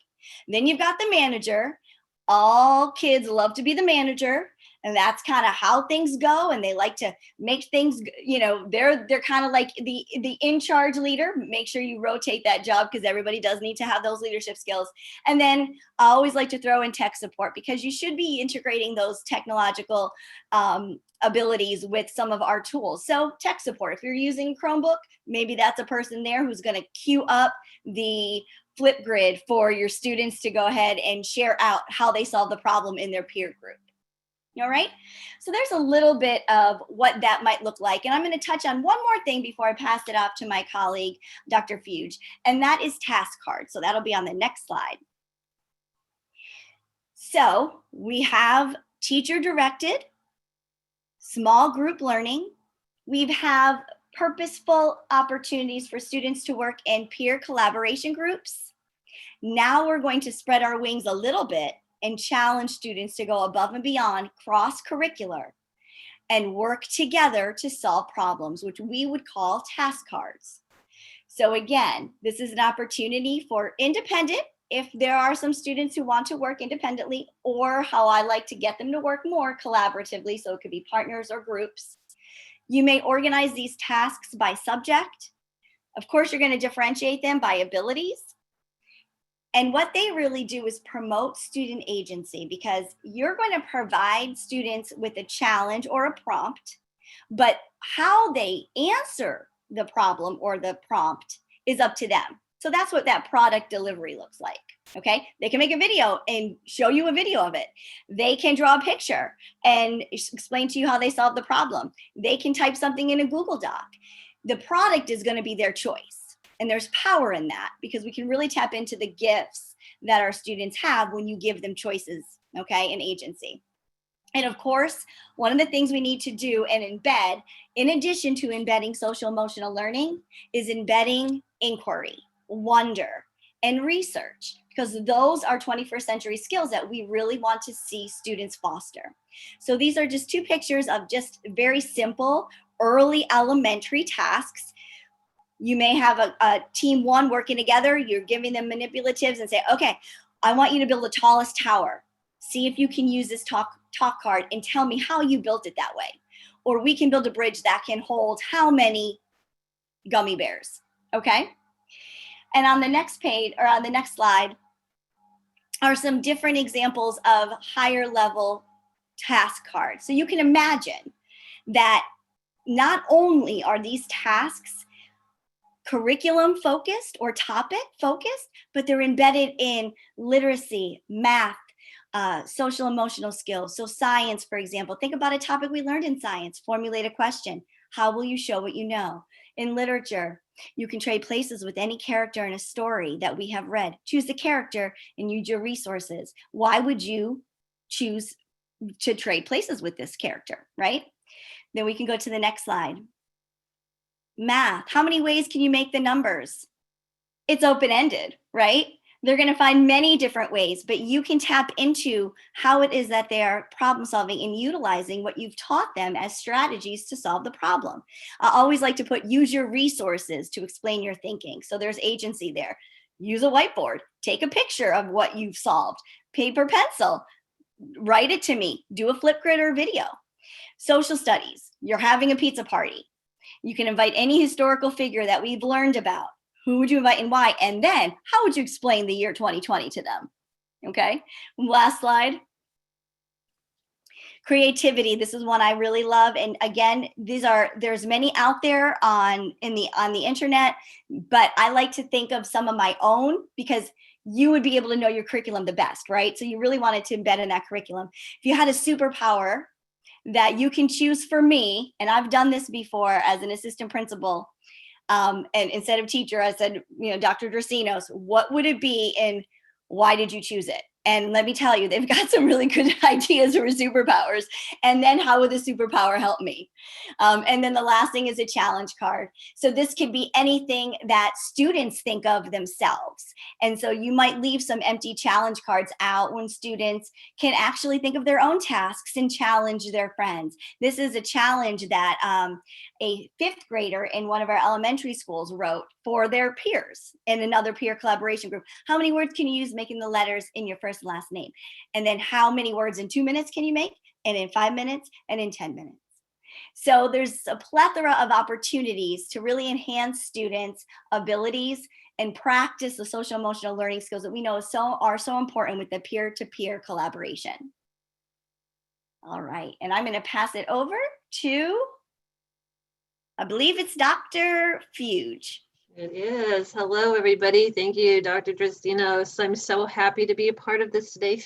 Then you've got the manager. All kids love to be the manager, and that's kind of how things go, and they like to make things, you know, they're kind of like the in-charge leader. Make sure you rotate that job because everybody does need to have those leadership skills. And then I always like to throw in tech support because you should be integrating those technological abilities with some of our tools. So tech support, if you're using Chromebook, maybe that's a person there who's going to queue up the Flipgrid for your students to go ahead and share out how they solve the problem in their peer group. All right, so there's a little bit of what that might look like. And I'm going to touch on one more thing before I pass it off to my colleague, Dr. Fuge, and that is task cards. So that'll be on the next slide. So we have teacher directed, small group learning. We have purposeful opportunities for students to work in peer collaboration groups. Now we're going to spread our wings a little bit and challenge students to go above and beyond cross-curricular and work together to solve problems, which we would call task cards. So again, this is an opportunity for independent, if there are some students who want to work independently, or how I like to get them to work more collaboratively, so it could be partners or groups. You may organize these tasks by subject. Of course, you're going to differentiate them by abilities. And what they really do is promote student agency, because you're going to provide students with a challenge or a prompt, but how they answer the problem or the prompt is up to them. So that's what that product delivery looks like. Okay, they can make a video and show you a video of it. They can draw a picture and explain to you how they solved the problem. They can type something in a Google Doc. The product is going to be their choice. And there's power in that, because we can really tap into the gifts that our students have when you give them choices, okay, and agency. And of course, one of the things we need to do and embed, in addition to embedding social emotional learning, is embedding inquiry, wonder, and research, because those are 21st century skills that we really want to see students foster. So these are just two pictures of just very simple early elementary tasks. You may have a team one working together. You're giving them manipulatives and say, okay, I want you to build the tallest tower. See if you can use this talk card and tell me how you built it that way. Or we can build a bridge that can hold how many gummy bears, okay? And on the next page, or on the next slide, are some different examples of higher level task cards. So you can imagine that not only are these tasks curriculum focused or topic focused, but they're embedded in literacy, math, social emotional skills. So science, for example, think about a topic we learned in science, formulate a question. How will you show what you know? In literature, you can trade places with any character in a story that we have read. Choose the character and use your resources. Why would you choose to trade places with this character, right? Then we can go to the next slide. Math, how many ways can you make the numbers? It's open-ended, right? They're going to find many different ways, but you can tap into how it is that they are problem solving and utilizing what you've taught them as strategies to solve the problem. I always like to put use your resources to explain your thinking. So there's agency there. Use a whiteboard, take a picture of what you've solved, paper, pencil, write it to me, do a flip grid or video. Social studies, you're having a pizza party. You can invite any historical figure that we've learned about. Who would you invite and why? And then how would you explain the year 2020 to them? Okay, last slide. Creativity, this is one I really love. And again, there's many out there on the internet, but I like to think of some of my own, because you would be able to know your curriculum the best, right? So you really wanted to embed in that curriculum. If you had a superpower that you can choose for me, and I've done this before as an assistant principal, and instead of teacher, I said, Dr. Dracinos, what would it be and why did you choose it? And let me tell you, they've got some really good ideas for superpowers. And then how would the superpower help me? And then the last thing is a challenge card. So this could be anything that students think of themselves. And so you might leave some empty challenge cards out when students can actually think of their own tasks and challenge their friends. This is a challenge that a fifth grader in one of our elementary schools wrote for their peers in another peer collaboration group. How many words can you use making the letters in your first and last name? And then how many words in 2 minutes can you make? And in 5 minutes and in 10 minutes. So there's a plethora of opportunities to really enhance students' abilities and practice the social emotional learning skills that we know are so important with the peer-to-peer collaboration. All right, and I'm going to pass it over to, I believe it's Dr. Fuge. It is. Hello, everybody. Thank you, Dr. Dracinos. I'm so happy to be a part of this today.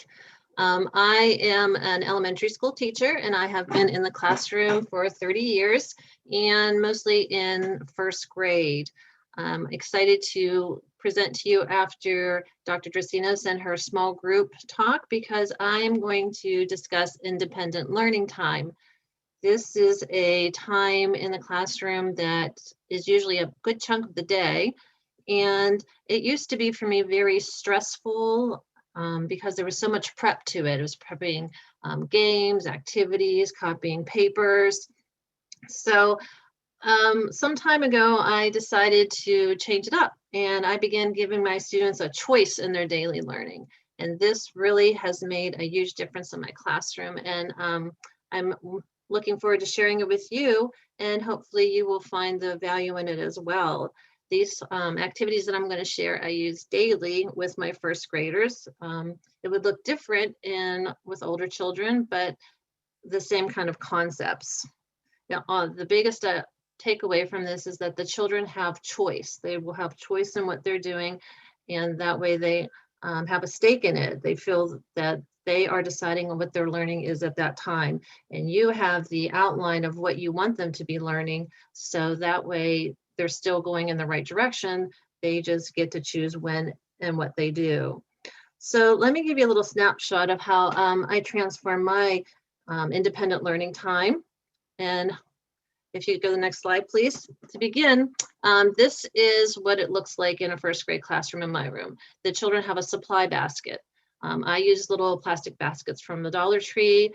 I am an elementary school teacher, and I have been in the classroom for 30 years, and mostly in first grade. I'm excited to present to you after Dr. Dracino's and her small group talk, because I am going to discuss independent learning time. This is a time in the classroom that is usually a good chunk of the day. And it used to be for me very stressful because there was so much prep to it. It was prepping games, activities, copying papers. So some time ago, I decided to change it up, and I began giving my students a choice in their daily learning. And this really has made a huge difference in my classroom. And I'm looking forward to sharing it with you, and hopefully you will find the value in it as well. These activities that I'm going to share, I use daily with my first graders. It would look different with older children, but the same kind of concepts. Now, the biggest takeaway from this is that the children have choice. They will have choice in what they're doing, and that way they have a stake in it. They feel that they are deciding on what their learning is at that time, and you have the outline of what you want them to be learning, so that way they're still going in the right direction. They just get to choose when and what they do. So let me give you a little snapshot of how I transform my independent learning time. And if you go to the next slide, please. To begin, this is what it looks like in a first grade classroom in my room. The children have a supply basket. I use little plastic baskets from the Dollar Tree.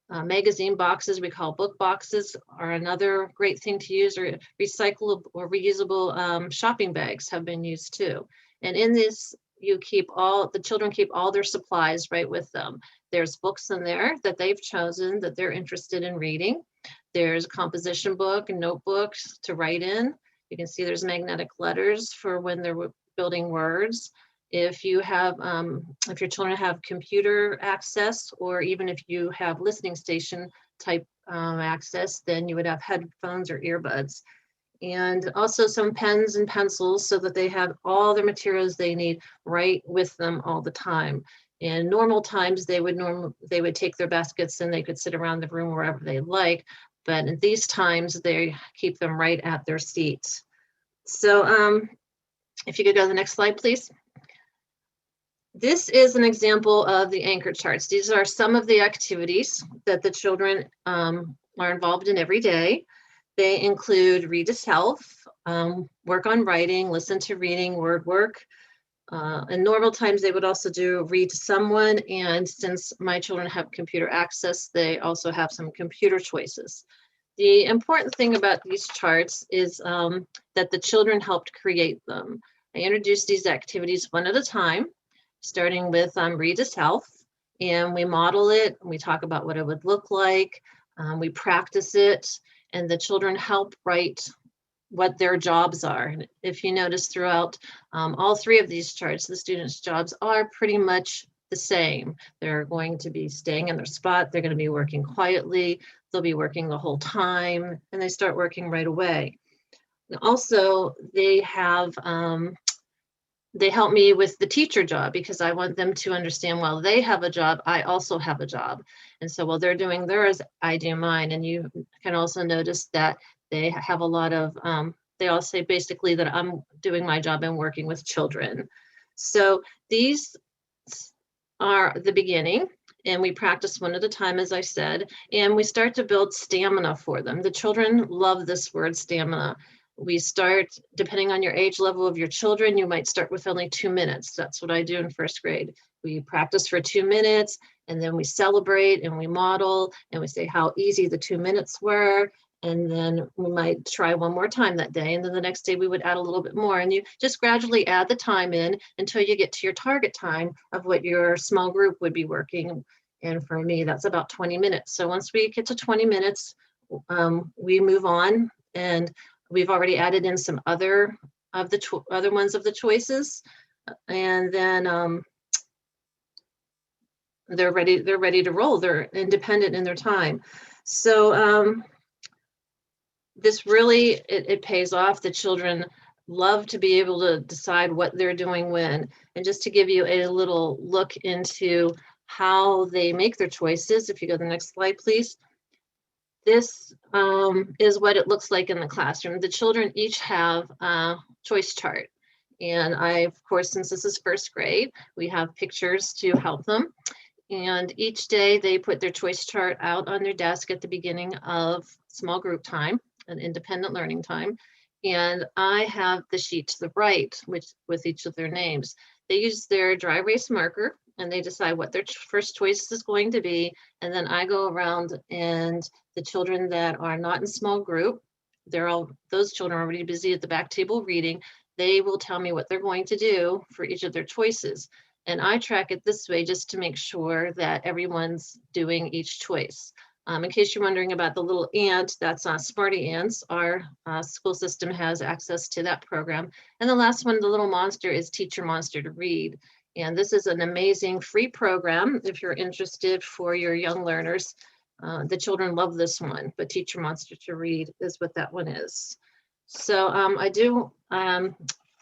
Magazine boxes, we call book boxes, are another great thing to use, or recyclable or reusable shopping bags have been used too. And in this, the children keep all their supplies right with them. There's books in there that they've chosen that they're interested in reading. There's a composition book and notebooks to write in. You can see there's magnetic letters for when they're building words. If you have, if your children have computer access, or even if you have listening station type access, then you would have headphones or earbuds. And also some pens and pencils so that they have all the materials they need right with them all the time. In normal times, they would take their baskets and they could sit around the room wherever they like. But in these times, they keep them right at their seats. So if you could go to the next slide, please. This is an example of the anchor charts. These are some of the activities that the children are involved in every day. They include read to self, work on writing, listen to reading, word work. In normal times, they would also do read to someone. And since my children have computer access, they also have some computer choices. The important thing about these charts is that the children helped create them. I introduced these activities one at a time, starting with read to self, and we model it, and we talk about what it would look like, we practice it, and the children help write what their jobs are. And if you notice throughout all three of these charts, the students' jobs are pretty much the same. They're going to be staying in their spot, they're going to be working quietly, they'll be working the whole time, and they start working right away. And also, they help me with the teacher job, because I want them to understand while they have a job, I also have a job. And so while they're doing theirs, I do mine. And you can also notice that they have a lot of, they all say basically that I'm doing my job and working with children. So these are the beginning, and we practice one at a time, as I said, and we start to build stamina for them. The children love this word, stamina. We start, depending on your age level of your children, you might start with only 2 minutes. That's what I do in first grade. We practice for 2 minutes, and then we celebrate and we model and we say how easy the 2 minutes were. And then we might try one more time that day. And then the next day we would add a little bit more. And you just gradually add the time in until you get to your target time of what your small group would be working. And for me, that's about 20 minutes. So once we get to 20 minutes, we move on, and we've already added in some other ones of the choices, and then they're ready to roll. They're independent in their time. So this really, it pays off. The children love to be able to decide what they're doing when. And just to give you a little look into how they make their choices, if you go to the next slide, please. This is what it looks like in the classroom. The children each have a choice chart, And I, of course, since this is first grade, we have pictures to help them. And each day they put their choice chart out on their desk at the beginning of small group time and independent learning time. And I have the sheet to the right, which with each of their names. They use their dry erase marker and they decide what their first choice is going to be. And then I go around, and the children that are not in small group, those children are already busy at the back table reading. They will tell me what they're going to do for each of their choices. And I track it this way just to make sure that everyone's doing each choice. In case you're wondering about the little ant, that's Smarty Ants. Our school system has access to that program. And the last one, the little monster, is Teacher Monster to Read. And this is an amazing free program if you're interested for your young learners. The children love this one, but Teacher Monster to Read is what that one is. So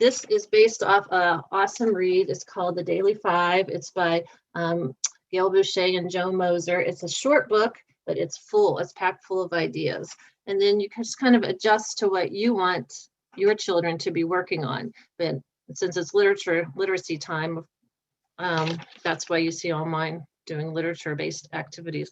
this is based off an awesome read. It's called The Daily Five. It's by Gail Boucher and Joe Moser. It's a short book, but it's full. It's packed full of ideas. And then you can just kind of adjust to what you want your children to be working on. But since it's literacy time, that's why you see all mine doing literacy-based activities.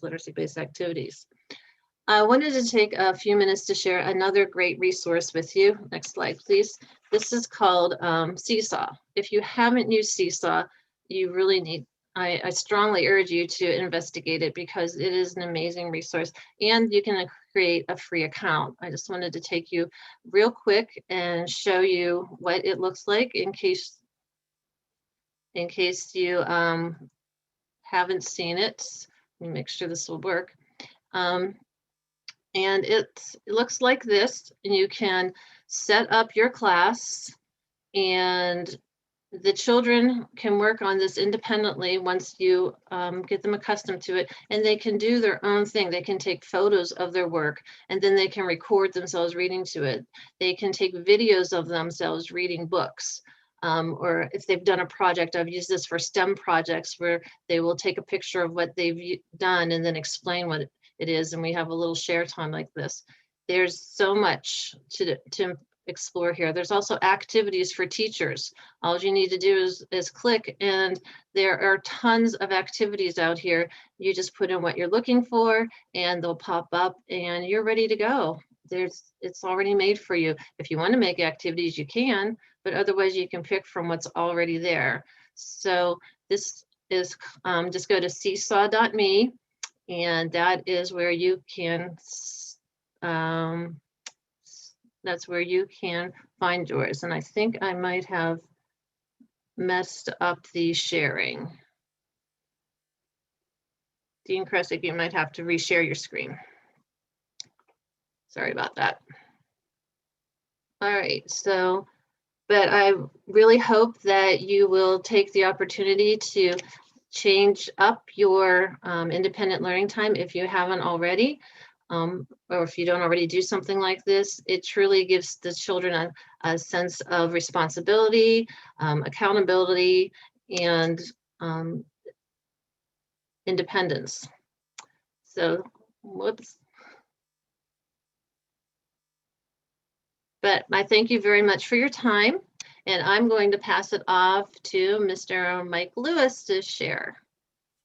I wanted to take a few minutes to share another great resource with you. Next slide, please. This is called Seesaw. If you haven't used Seesaw, you really need, I strongly urge you to investigate it because it is an amazing resource, and you can create a free account. I just wanted to take you real quick and show you what it looks like in case you haven't seen it. Let me make sure this will work. And it looks like this, and you can set up your class, and the children can work on this independently once you get them accustomed to it, and they can do their own thing. They can take photos of their work, and then they can record themselves reading to it. They can take videos of themselves reading books. Or if they've done a project, I've used this for STEM projects where they will take a picture of what they've done and then explain what it is, and we have a little share time like this. There's so much to explore here. There's also activities for teachers. All you need to do is click, and there are tons of activities out here. You just put in what you're looking for, and they'll pop up, and you're ready to go. It's already made for you. If you want to make activities, you can, but otherwise you can pick from what's already there. So this is, just go to seesaw.me. And that is where you can, that's where you can find yours. And I think I might have messed up the sharing. Dean Kresick, you might have to reshare your screen. Sorry about that. All right, so, but I really hope that you will take the opportunity to change up your independent learning time if you haven't already, or if you don't already do something like this. It truly gives the children a sense of responsibility, accountability, and independence. So, whoops. But I thank you very much for your time. And I'm going to pass it off to Mr. Mike Lewis to share.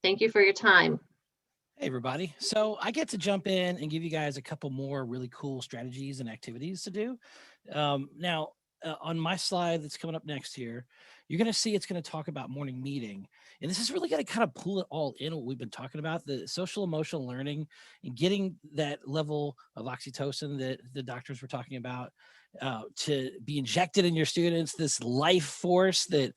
Thank you for your time. Hey, everybody. So I get to jump in and give you guys a couple more really cool strategies and activities to do. Now, on my slide that's coming up next here, you're going to see it's going to talk about morning meeting. And this is really going to kind of pull it all in what we've been talking about, the social emotional learning and getting that level of oxytocin that the doctors were talking about to be injected in your students, this life force that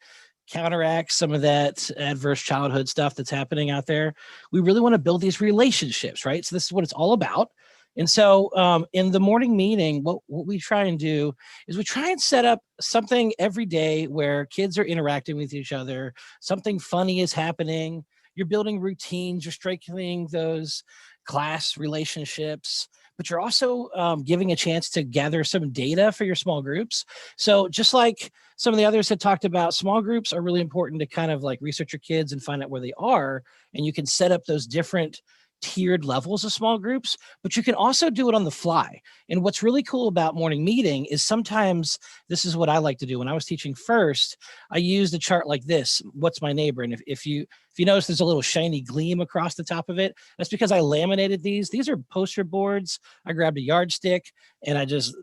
counteracts some of that adverse childhood stuff that's happening out there. We really want to build these relationships, right? So this is what it's all about. And so in the morning meeting, what we try and do is we try and set up something every day where kids are interacting with each other, something funny is happening, you're building routines, you're strengthening those class relationships, but you're also giving a chance to gather some data for your small groups. So just like some of the others had talked about, small groups are really important to kind of like research your kids and find out where they are. And you can set up those different tiered levels of small groups, but you can also do it on the fly. And what's really cool about morning meeting is sometimes this is what I like to do. When I was teaching first, I used a chart like this, what's my neighbor? And if you notice there's a little shiny gleam across the top of it, that's because I laminated these. These are poster boards. I grabbed a yardstick and I just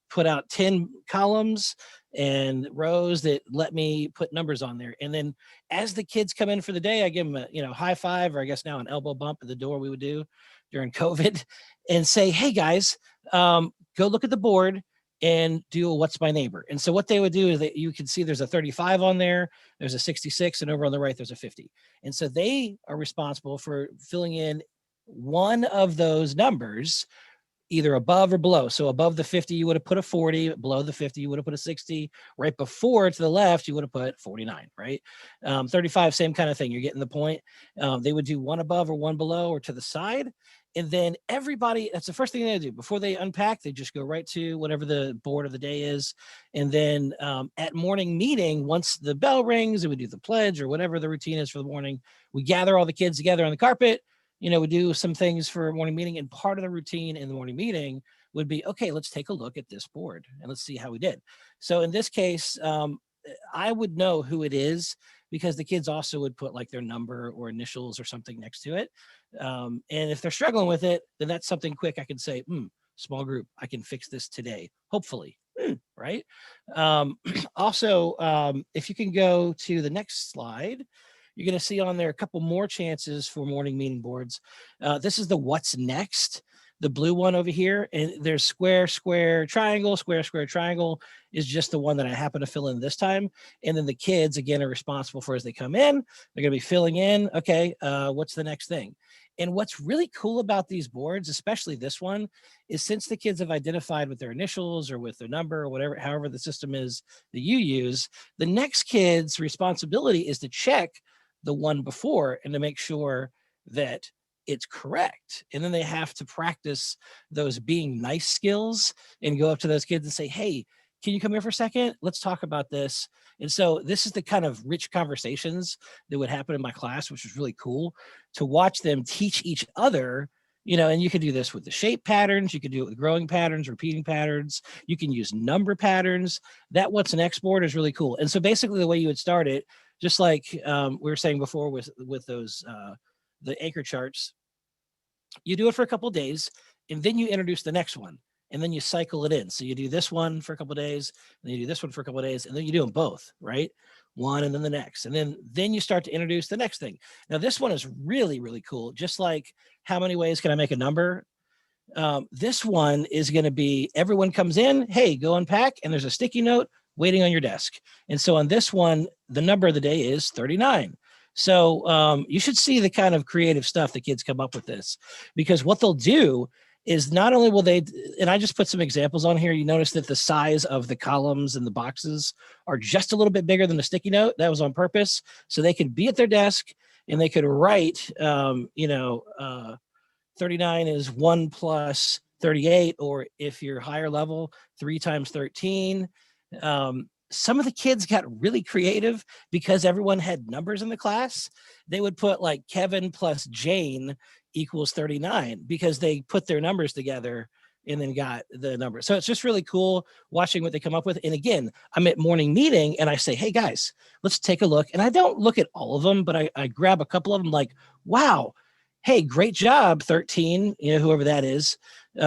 put out 10 columns and rows that let me put numbers on there. And then as the kids come in for the day, I give them a high five, or I guess now an elbow bump at the door we would do during COVID, and say, hey guys, go look at the board and do a what's my neighbor. And so what they would do is that you can see there's a 35 on there, there's a 66, and over on the right, there's a 50. And so they are responsible for filling in one of those numbers, either above or below. So above the 50, you would have put a 40, below the 50, you would have put a 60, right before to the left, you would have put 49, right? 35, same kind of thing. You're getting the point. They would do one above or one below or to the side. And then everybody, that's the first thing they do before they unpack, they just go right to whatever the board of the day is. And then at morning meeting, once the bell rings and we do the pledge or whatever the routine is for the morning, we gather all the kids together on the carpet. We do some things for a morning meeting, and part of the routine in the morning meeting would be, okay, let's take a look at this board and let's see how we did. So in this case, I would know who it is because the kids also would put like their number or initials or something next to it. And if they're struggling with it, then that's something quick. I can say, small group, I can fix this today, hopefully, right? Also, if you can go to the next slide, you're going to see on there a couple more chances for morning meeting boards. This is the what's next, the blue one over here. And there's square, square, triangle, square, square, triangle is just the one that I happen to fill in this time. And then the kids, again, are responsible for as they come in. They're going to be filling in, okay, what's the next thing? And what's really cool about these boards, especially this one, is since the kids have identified with their initials or with their number or whatever, however the system is that you use, the next kid's responsibility is to check the one before and to make sure that it's correct. And then they have to practice those being nice skills and go up to those kids and say, hey, can you come here for a second? Let's talk about this. And so this is the kind of rich conversations that would happen in my class, which was really cool to watch them teach each other. And you can do this with the shape patterns. You can do it with growing patterns, repeating patterns. You can use number patterns. That what's next board is really cool. And so basically the way you would start it, just like we were saying before with those, the anchor charts, you do it for a couple of days and then you introduce the next one and then you cycle it in. So you do this one for a couple of days, and then you do this one for a couple of days, and then you do them both, right? One and then the next. And then you start to introduce the next thing. Now this one is really, really cool. Just like how many ways can I make a number? This one is going to be everyone comes in, hey, go unpack, and there's a sticky note waiting on your desk. And so on this one, the number of the day is 39. So you should see the kind of creative stuff the kids come up with this, because what they'll do is not only will they, and I just put some examples on here. You notice that the size of the columns and the boxes are just a little bit bigger than the sticky note. That was on purpose. So they could be at their desk and they could write, 39 is 1 plus 38, or if you're higher level, 3 times 13. Some of the kids got really creative because everyone had numbers in the class. They would put like Kevin plus Jane equals 39 because they put their numbers together and then got the number. So it's just really cool watching what they come up with. And again, I'm at morning meeting and I say, hey guys, let's take a look. And I don't look at all of them, but I grab a couple of them like, wow, hey, great job, 13, whoever that is,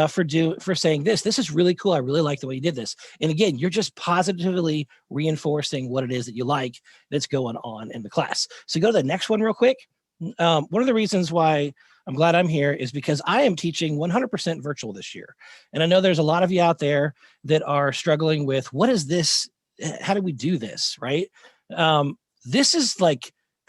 for saying this. This is really cool. I really like the way you did this. And again, you're just positively reinforcing what it is that you like that's going on in the class. So go to the next one real quick. One of the reasons why I'm glad I'm here is because I am teaching 100% virtual this year. And I know there's a lot of you out there that are struggling with, what is this? How do we do this, right? This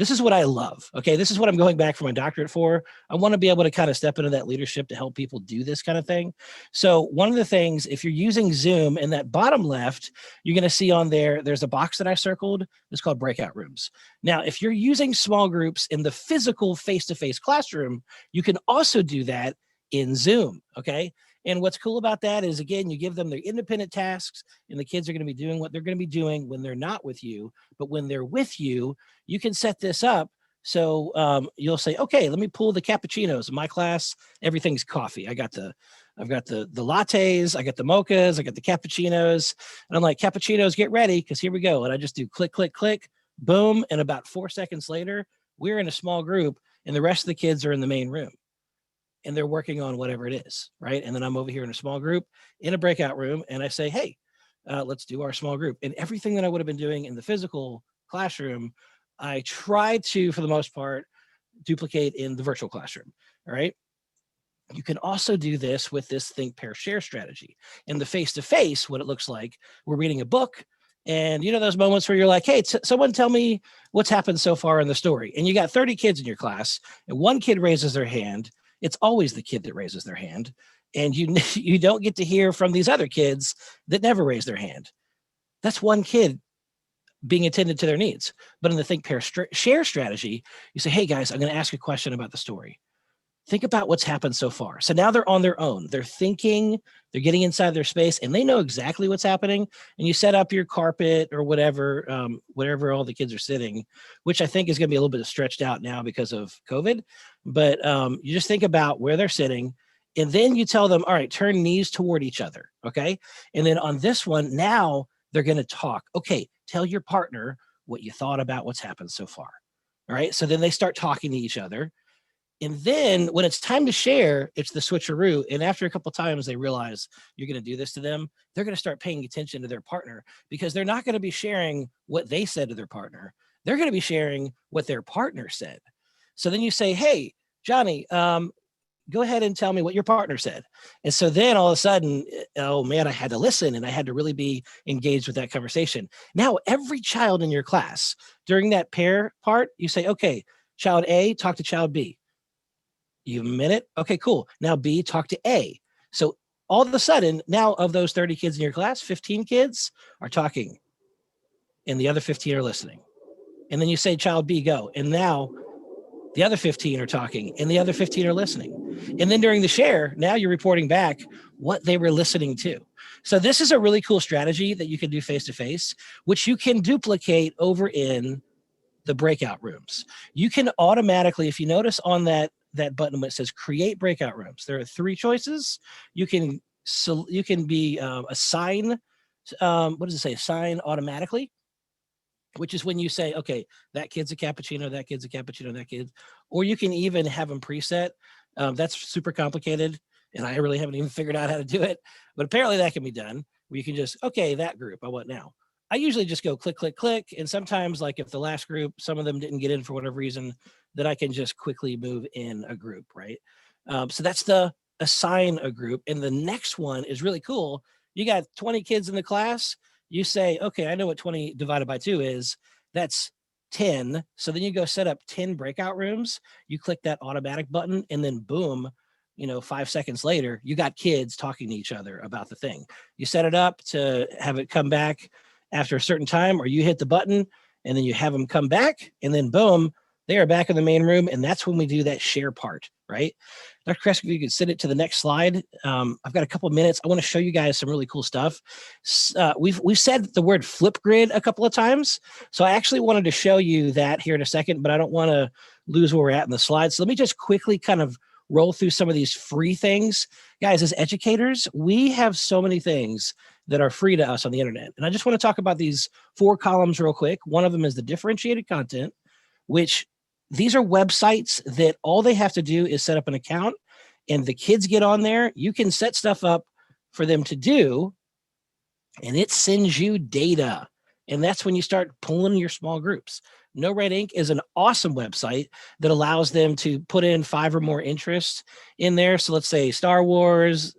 is what I love. Okay. This is what I'm going back for my doctorate for. I want to be able to kind of step into that leadership to help people do this kind of thing. So one of the things, if you're using Zoom, in that bottom left, you're going to see on there's a box that I circled. It's called breakout rooms. Now, if you're using small groups in the physical face-to-face classroom, you can also do that in Zoom. Okay. And what's cool about that is, again, you give them their independent tasks and the kids are going to be doing what they're going to be doing when they're not with you. But when they're with you, you can set this up So you'll say, okay, let me pull the cappuccinos. In my class, everything's coffee. I've got the lattes, I got the mochas, I got the cappuccinos. And I'm like, cappuccinos, get ready, because here we go. And I just do click, click, click, boom. And about 4 seconds later, we're in a small group and the rest of the kids are in the main room and they're working on whatever it is, right? And then I'm over here in a small group in a breakout room and I say, hey, let's do our small group. And everything that I would have been doing in the physical classroom, I try to, for the most part, duplicate in the virtual classroom, all right? You can also do this with this think, pair, share strategy. In the face-to-face, what it looks like, we're reading a book, and you know those moments where you're like, hey, someone tell me what's happened so far in the story. And you got 30 kids in your class, and one kid raises their hand. It's always the kid that raises their hand. And you don't get to hear from these other kids that never raise their hand. That's one kid being attended to their needs. But in the think, pair, share strategy, you say, hey guys, I'm going to ask a question about the story. Think about what's happened so far. So now they're on their own. They're thinking, they're getting inside their space, and they know exactly what's happening. And you set up your carpet or whatever, whatever all the kids are sitting, which I think is going to be a little bit stretched out now because of COVID. But you just think about where they're sitting, and then you tell them, all right, turn knees toward each other, okay? And then on this one, now they're going to talk. Okay, tell your partner what you thought about what's happened so far, all right? So then they start talking to each other. And then when it's time to share, it's the switcheroo. And after a couple of times, they realize you're going to do this to them. They're going to start paying attention to their partner, because they're not going to be sharing what they said to their partner. They're going to be sharing what their partner said. So then you say, hey, Johnny, go ahead and tell me what your partner said. And so then all of a sudden, oh man, I had to listen and I had to really be engaged with that conversation. Now, every child in your class during that pair part, you say, okay, child A, talk to child B. You have a minute? Okay, cool. Now B, talk to A. So all of a sudden, now of those 30 kids in your class, 15 kids are talking and the other 15 are listening. And then you say, child B, go. And now the other 15 are talking and the other 15 are listening. And then during the share, now you're reporting back what they were listening to. So this is a really cool strategy that you can do face-to-face, which you can duplicate over in the breakout rooms. You can automatically, if you notice on that button that says create breakout rooms, there are 3 choices. You can be assign, what does it say? Assign automatically, which is when you say, okay, that kid's a cappuccino, that kid's a cappuccino, that kid, or you can even have them preset. That's super complicated, and I really haven't even figured out how to do it, but apparently that can be done, where you can just, okay, that group, I want now. I usually just go click, click, click. And sometimes, like if the last group, some of them didn't get in for whatever reason, that I can just quickly move in a group, right? So that's the assign a group. And the next one is really cool. You got 20 kids in the class. You say, okay, I know what 20 divided by 2 is. That's 10. So then you go set up 10 breakout rooms. You click that automatic button, and then boom, 5 seconds later, you got kids talking to each other about the thing. You set it up to have it come back after a certain time, or you hit the button and then you have them come back, and then boom, they are back in the main room. And that's when we do that share part, right? Dr. Kresk, if you could send it to the next slide. I've got a couple of minutes. I want to show you guys some really cool stuff. We've said the word Flipgrid a couple of times. So I actually wanted to show you that here in a second, but I don't want to lose where we're at in the slides. So let me just quickly kind of roll through some of these free things. Guys, as educators, we have so many things that are free to us on the internet. And I just want to talk about these 4 columns real quick. One of them is the differentiated content, which these are websites that all they have to do is set up an account, and the kids get on there. You can set stuff up for them to do, and it sends you data. And that's when you start pulling your small groups. No Red Ink is an awesome website that allows them to put in 5 or more interests in there. So let's say Star Wars,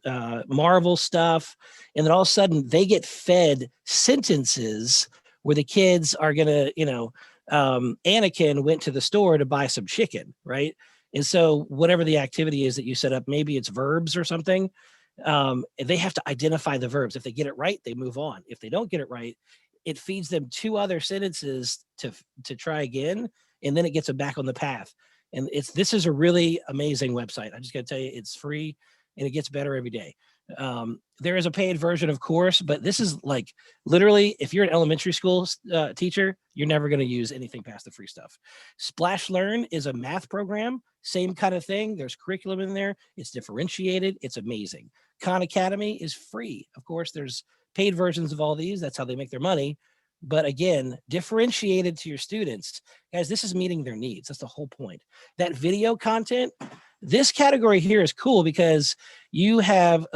Marvel stuff, and then all of a sudden they get fed sentences where the kids are going to, Anakin went to the store to buy some chicken, right? And so whatever the activity is that you set up, maybe it's verbs or something, they have to identify the verbs. If they get it right, they move on. If they don't get it right, it feeds them 2 other sentences to try again, and then it gets them back on the path. And this is a really amazing website. I just got to tell you, it's free and it gets better every day. There is a paid version, of course, but this is like literally, if you're an elementary school teacher, you're never going to use anything past the free stuff. Splash Learn is a math program, same kind of thing. There's curriculum in there. It's differentiated. It's amazing. Khan Academy is free. Of course, there's paid versions of all these. That's how they make their money. But again, differentiated to your students. Guys, this is meeting their needs. That's the whole point. That video content, this category here is cool because you have,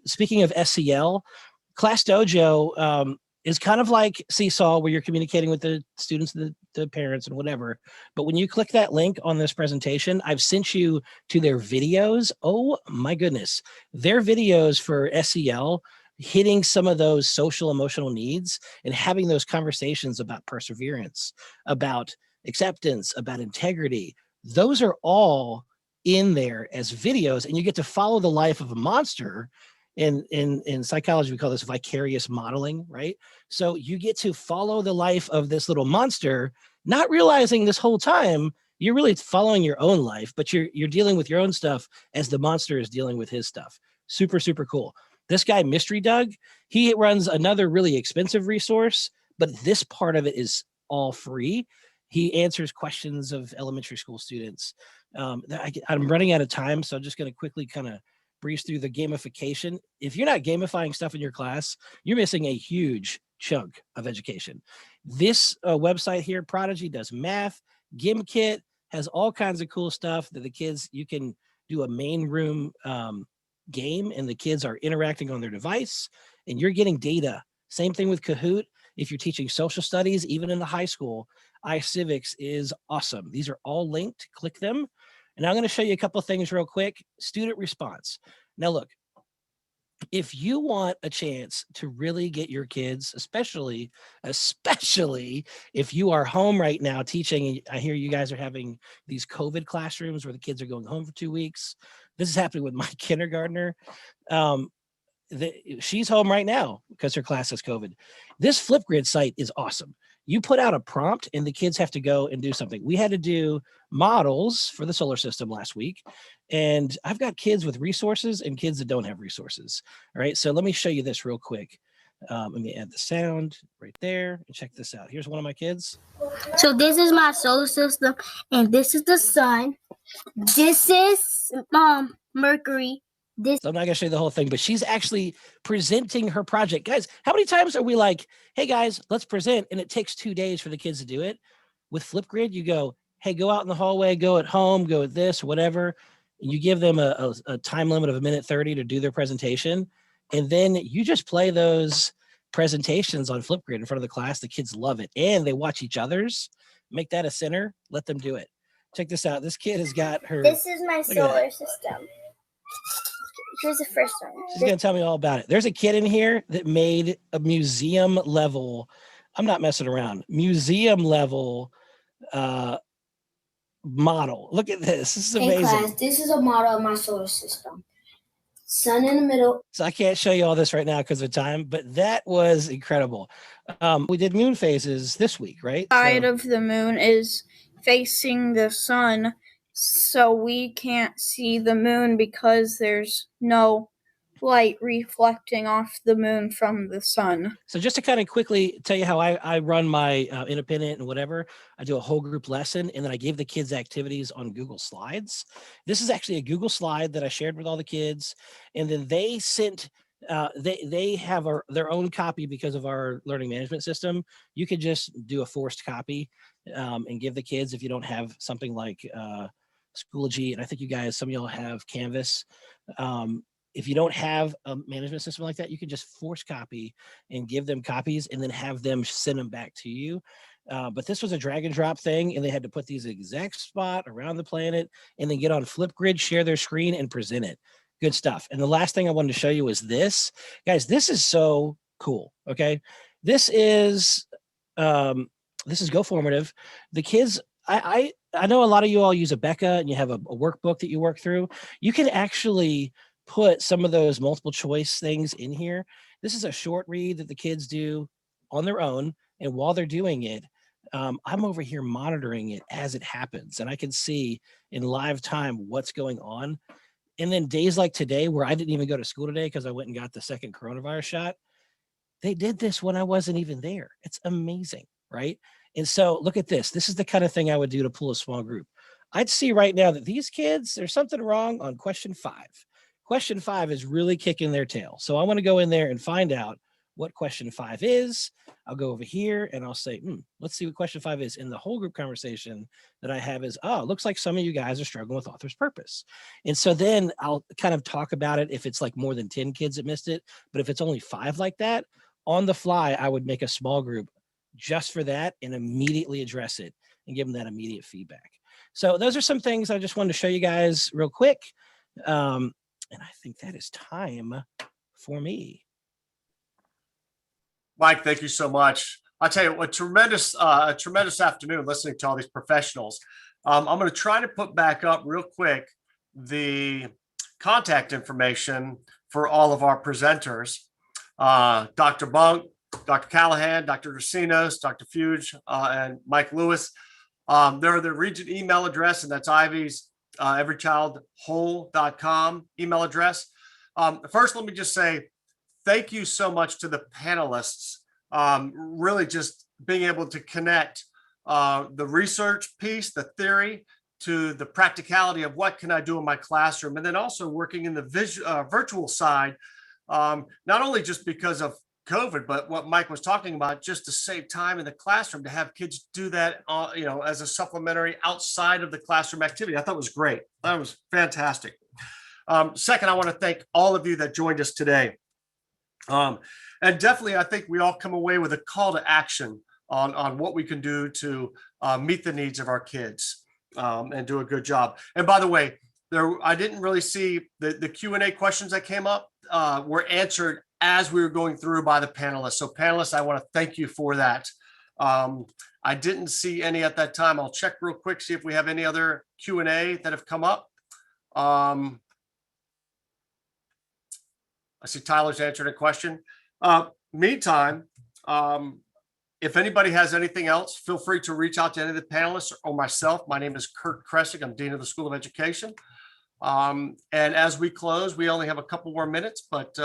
speaking of SEL, Class Dojo is kind of like Seesaw, where you're communicating with the students, the parents, and whatever. But when you click that link on this presentation, I've sent you to their videos. Oh my goodness. Their videos for SEL, hitting some of those social emotional needs and having those conversations about perseverance, about acceptance, about integrity. Those are all in there as videos, and you get to follow the life of a monster. In psychology, we call this vicarious modeling, right? So you get to follow the life of this little monster, not realizing this whole time you're really following your own life, but you're dealing with your own stuff as the monster is dealing with his stuff. Super, super cool. This guy, Mystery Doug, he runs another really expensive resource, but this part of it is all free. He answers questions of elementary school students. I'm running out of time, so I'm just going to quickly kind of breeze through the gamification. If you're not gamifying stuff in your class, you're missing a huge chunk of education. This website here, Prodigy, does math. GimKit has all kinds of cool stuff that the kids, you can do a main room game and the kids are interacting on their device and you're getting data. Same thing with Kahoot. If you're teaching social studies, even in the high school, iCivics is awesome. These are all linked. Click them. And I'm going to show you a couple of things real quick. Student response. Now, look, if you want a chance to really get your kids, especially if you are home right now teaching, and I hear you guys are having these COVID classrooms where the kids are going home for 2 weeks. This is happening with my kindergartner. She's home right now because her class has COVID. This Flipgrid site is awesome. You put out a prompt and the kids have to go and do something. We had to do models for the solar system last week. And I've got kids with resources and kids that don't have resources. All right, so let me show you this real quick. Let me add the sound right there and check this out. Here's one of my kids. So this is my solar system and this is the sun. This is Mercury. So I'm not gonna show you the whole thing, but she's actually presenting her project. Guys, how many times are we like, hey guys, let's present, and it takes 2 days for the kids to do it? With Flipgrid, you go, hey, go out in the hallway, go at home, go at this, whatever. And you give them a time limit of 1:30 to do their presentation. And then you just play those presentations on Flipgrid in front of the class. The kids love it. And they watch each other's, make that a center, let them do it. Check this out. This kid has got her. This is my solar system. Here's the first one. She's going to tell me all about it. There's a kid in here that made a museum level. I'm not messing around. Museum level model. Look at this. This is amazing. Hey class, this is a model of my solar system. Sun in the middle. So I can't show you all this right now because of time, but that was incredible. We did moon phases this week, right? Side of the moon is facing the sun, so we can't see the moon because there's no light reflecting off the moon from the sun. So just to kind of quickly tell you how I run my independent and whatever, I do a whole group lesson and then I give the kids activities on Google Slides. This is actually a Google slide that I shared with all the kids. And then they sent, they have their own copy because of our learning management system. You could just do a forced copy and give the kids if you don't have something like Schoology. And I think you guys, some of y'all have Canvas. If you don't have a management system like that, you can just force copy and give them copies and then have them send them back to you. But this was a drag and drop thing, and they had to put these exact spot around the planet and then get on Flipgrid, share their screen, and present it. Good stuff. And the last thing I wanted to show you is this. Guys, this is so cool, okay? This is GoFormative. The kids, I know a lot of you all use a Becca and you have a workbook that you work through. You can actually put some of those multiple choice things in here. This is a short read that the kids do on their own. And while they're doing it, I'm over here monitoring it as it happens. And I can see in live time what's going on. And then days like today, where I didn't even go to school today because I went and got the second coronavirus shot, they did this when I wasn't even there. It's amazing, right? And so look at this. This is the kind of thing I would do to pull a small group. I'd see right now that these kids, there's something wrong on question 5. Question 5 is really kicking their tail. So I want to go in there and find out what question 5 is. I'll go over here and I'll say, let's see what question 5 is. And the whole group conversation that I have is, oh, it looks like some of you guys are struggling with author's purpose. And so then I'll kind of talk about it if it's like more than 10 kids that missed it. But if it's only 5 like that, on the fly, I would make a small group just for that and immediately address it and give them that immediate feedback. So those are some things I just wanted to show you guys real quick. And I think that is time for me. Mike, thank you so much. I'll tell you, a tremendous afternoon listening to all these professionals. I'm going to try to put back up real quick the contact information for all of our presenters. Dr. Bunk, Dr. Callahan, Dr. Dracinos, Dr. Fuge, and Mike Lewis. They're the Regent email address, and that's Ivy's everychildwhole.com email address. First, let me just say thank you so much to the panelists. Really just being able to connect the research piece, the theory, to the practicality of what can I do in my classroom, and then also working in the virtual side, not only just because of COVID, but what Mike was talking about, just to save time in the classroom, to have kids do that, as a supplementary outside of the classroom activity. I thought it was great. That was fantastic. Second, I want to thank all of you that joined us today. And definitely, I think we all come away with a call to action on what we can do to meet the needs of our kids and do a good job. And by the way, I didn't really see the Q&A questions that came up were answered as we were going through by the panelists. So panelists, I want to thank you for that. I didn't see any at that time. I'll check real quick, see if we have any other Q&A that have come up. I see Tyler's answered a question. Meantime, if anybody has anything else, feel free to reach out to any of the panelists or myself. My name is Kurt Kressig. I'm Dean of the School of Education. And as we close, we only have a couple more minutes, but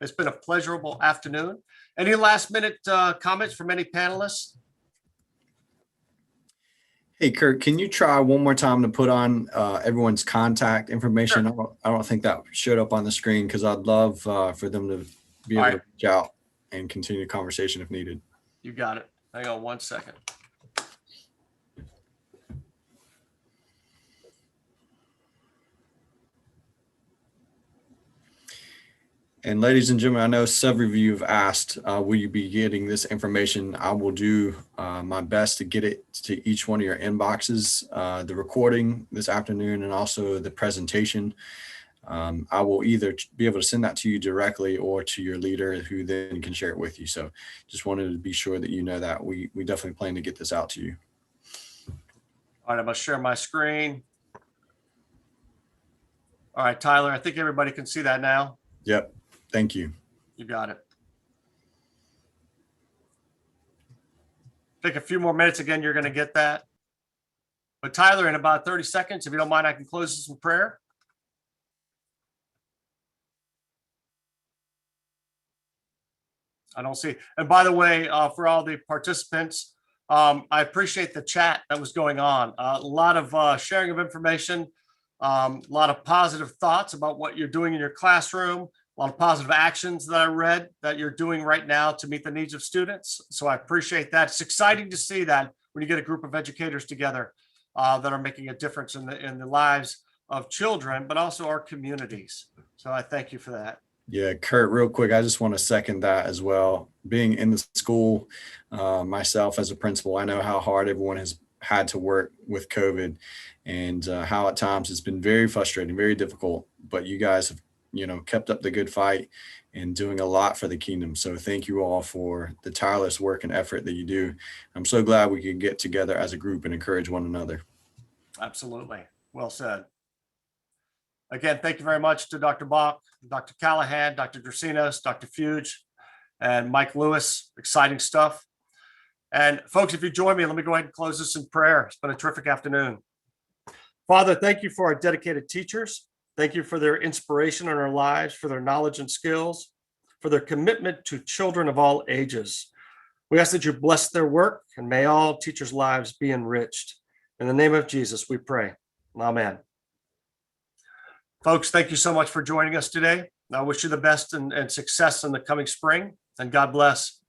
it's been a pleasurable afternoon. Any last minute comments from any panelists? Hey, Kurt, can you try one more time to put on everyone's contact information? Sure. I don't think that showed up on the screen, because I'd love for them to be able to reach out and continue the conversation if needed. You got it. Hang on one second. And ladies and gentlemen, I know several of you have asked, will you be getting this information? I will do my best to get it to each one of your inboxes, the recording this afternoon and also the presentation. I will either be able to send that to you directly or to your leader, who then can share it with you. So just wanted to be sure that you know that we definitely plan to get this out to you. All right, I'm going to share my screen. All right, Tyler, I think everybody can see that now. Yep. Thank you. You got it. Take a few more minutes. Again, you're going to get that. But Tyler, in about 30 seconds, if you don't mind, I can close this in prayer. I don't see. And by the way, for all the participants, I appreciate the chat that was going on. A lot of sharing of information, a lot of positive thoughts about what you're doing in your classroom, a lot of positive actions that I read that you're doing right now to meet the needs of students. So I appreciate that. It's exciting to see that when you get a group of educators together that are making a difference in the lives of children, but also our communities. So I thank you for that. Yeah, Kurt, real quick, I just want to second that as well. Being in the school myself as a principal, I know how hard everyone has had to work with COVID, and how at times it's been very frustrating, very difficult, but you guys have kept up the good fight and doing a lot for the kingdom. So thank you all for the tireless work and effort that you do. I'm so glad we can get together as a group and encourage one another. Absolutely. Well said. Again, thank you very much to Dr. Bach, Dr. Callahan, Dr. Dracinos, Dr. Fuge, and Mike Lewis. Exciting stuff. And folks, if you join me, let me go ahead and close this in prayer. It's been a terrific afternoon. Father, thank you for our dedicated teachers. Thank you for their inspiration in our lives, for their knowledge and skills, for their commitment to children of all ages. We ask that you bless their work, and may all teachers' lives be enriched. In the name of Jesus, we pray. Amen. Folks, thank you so much for joining us today. I wish you the best and success in the coming spring, and God bless.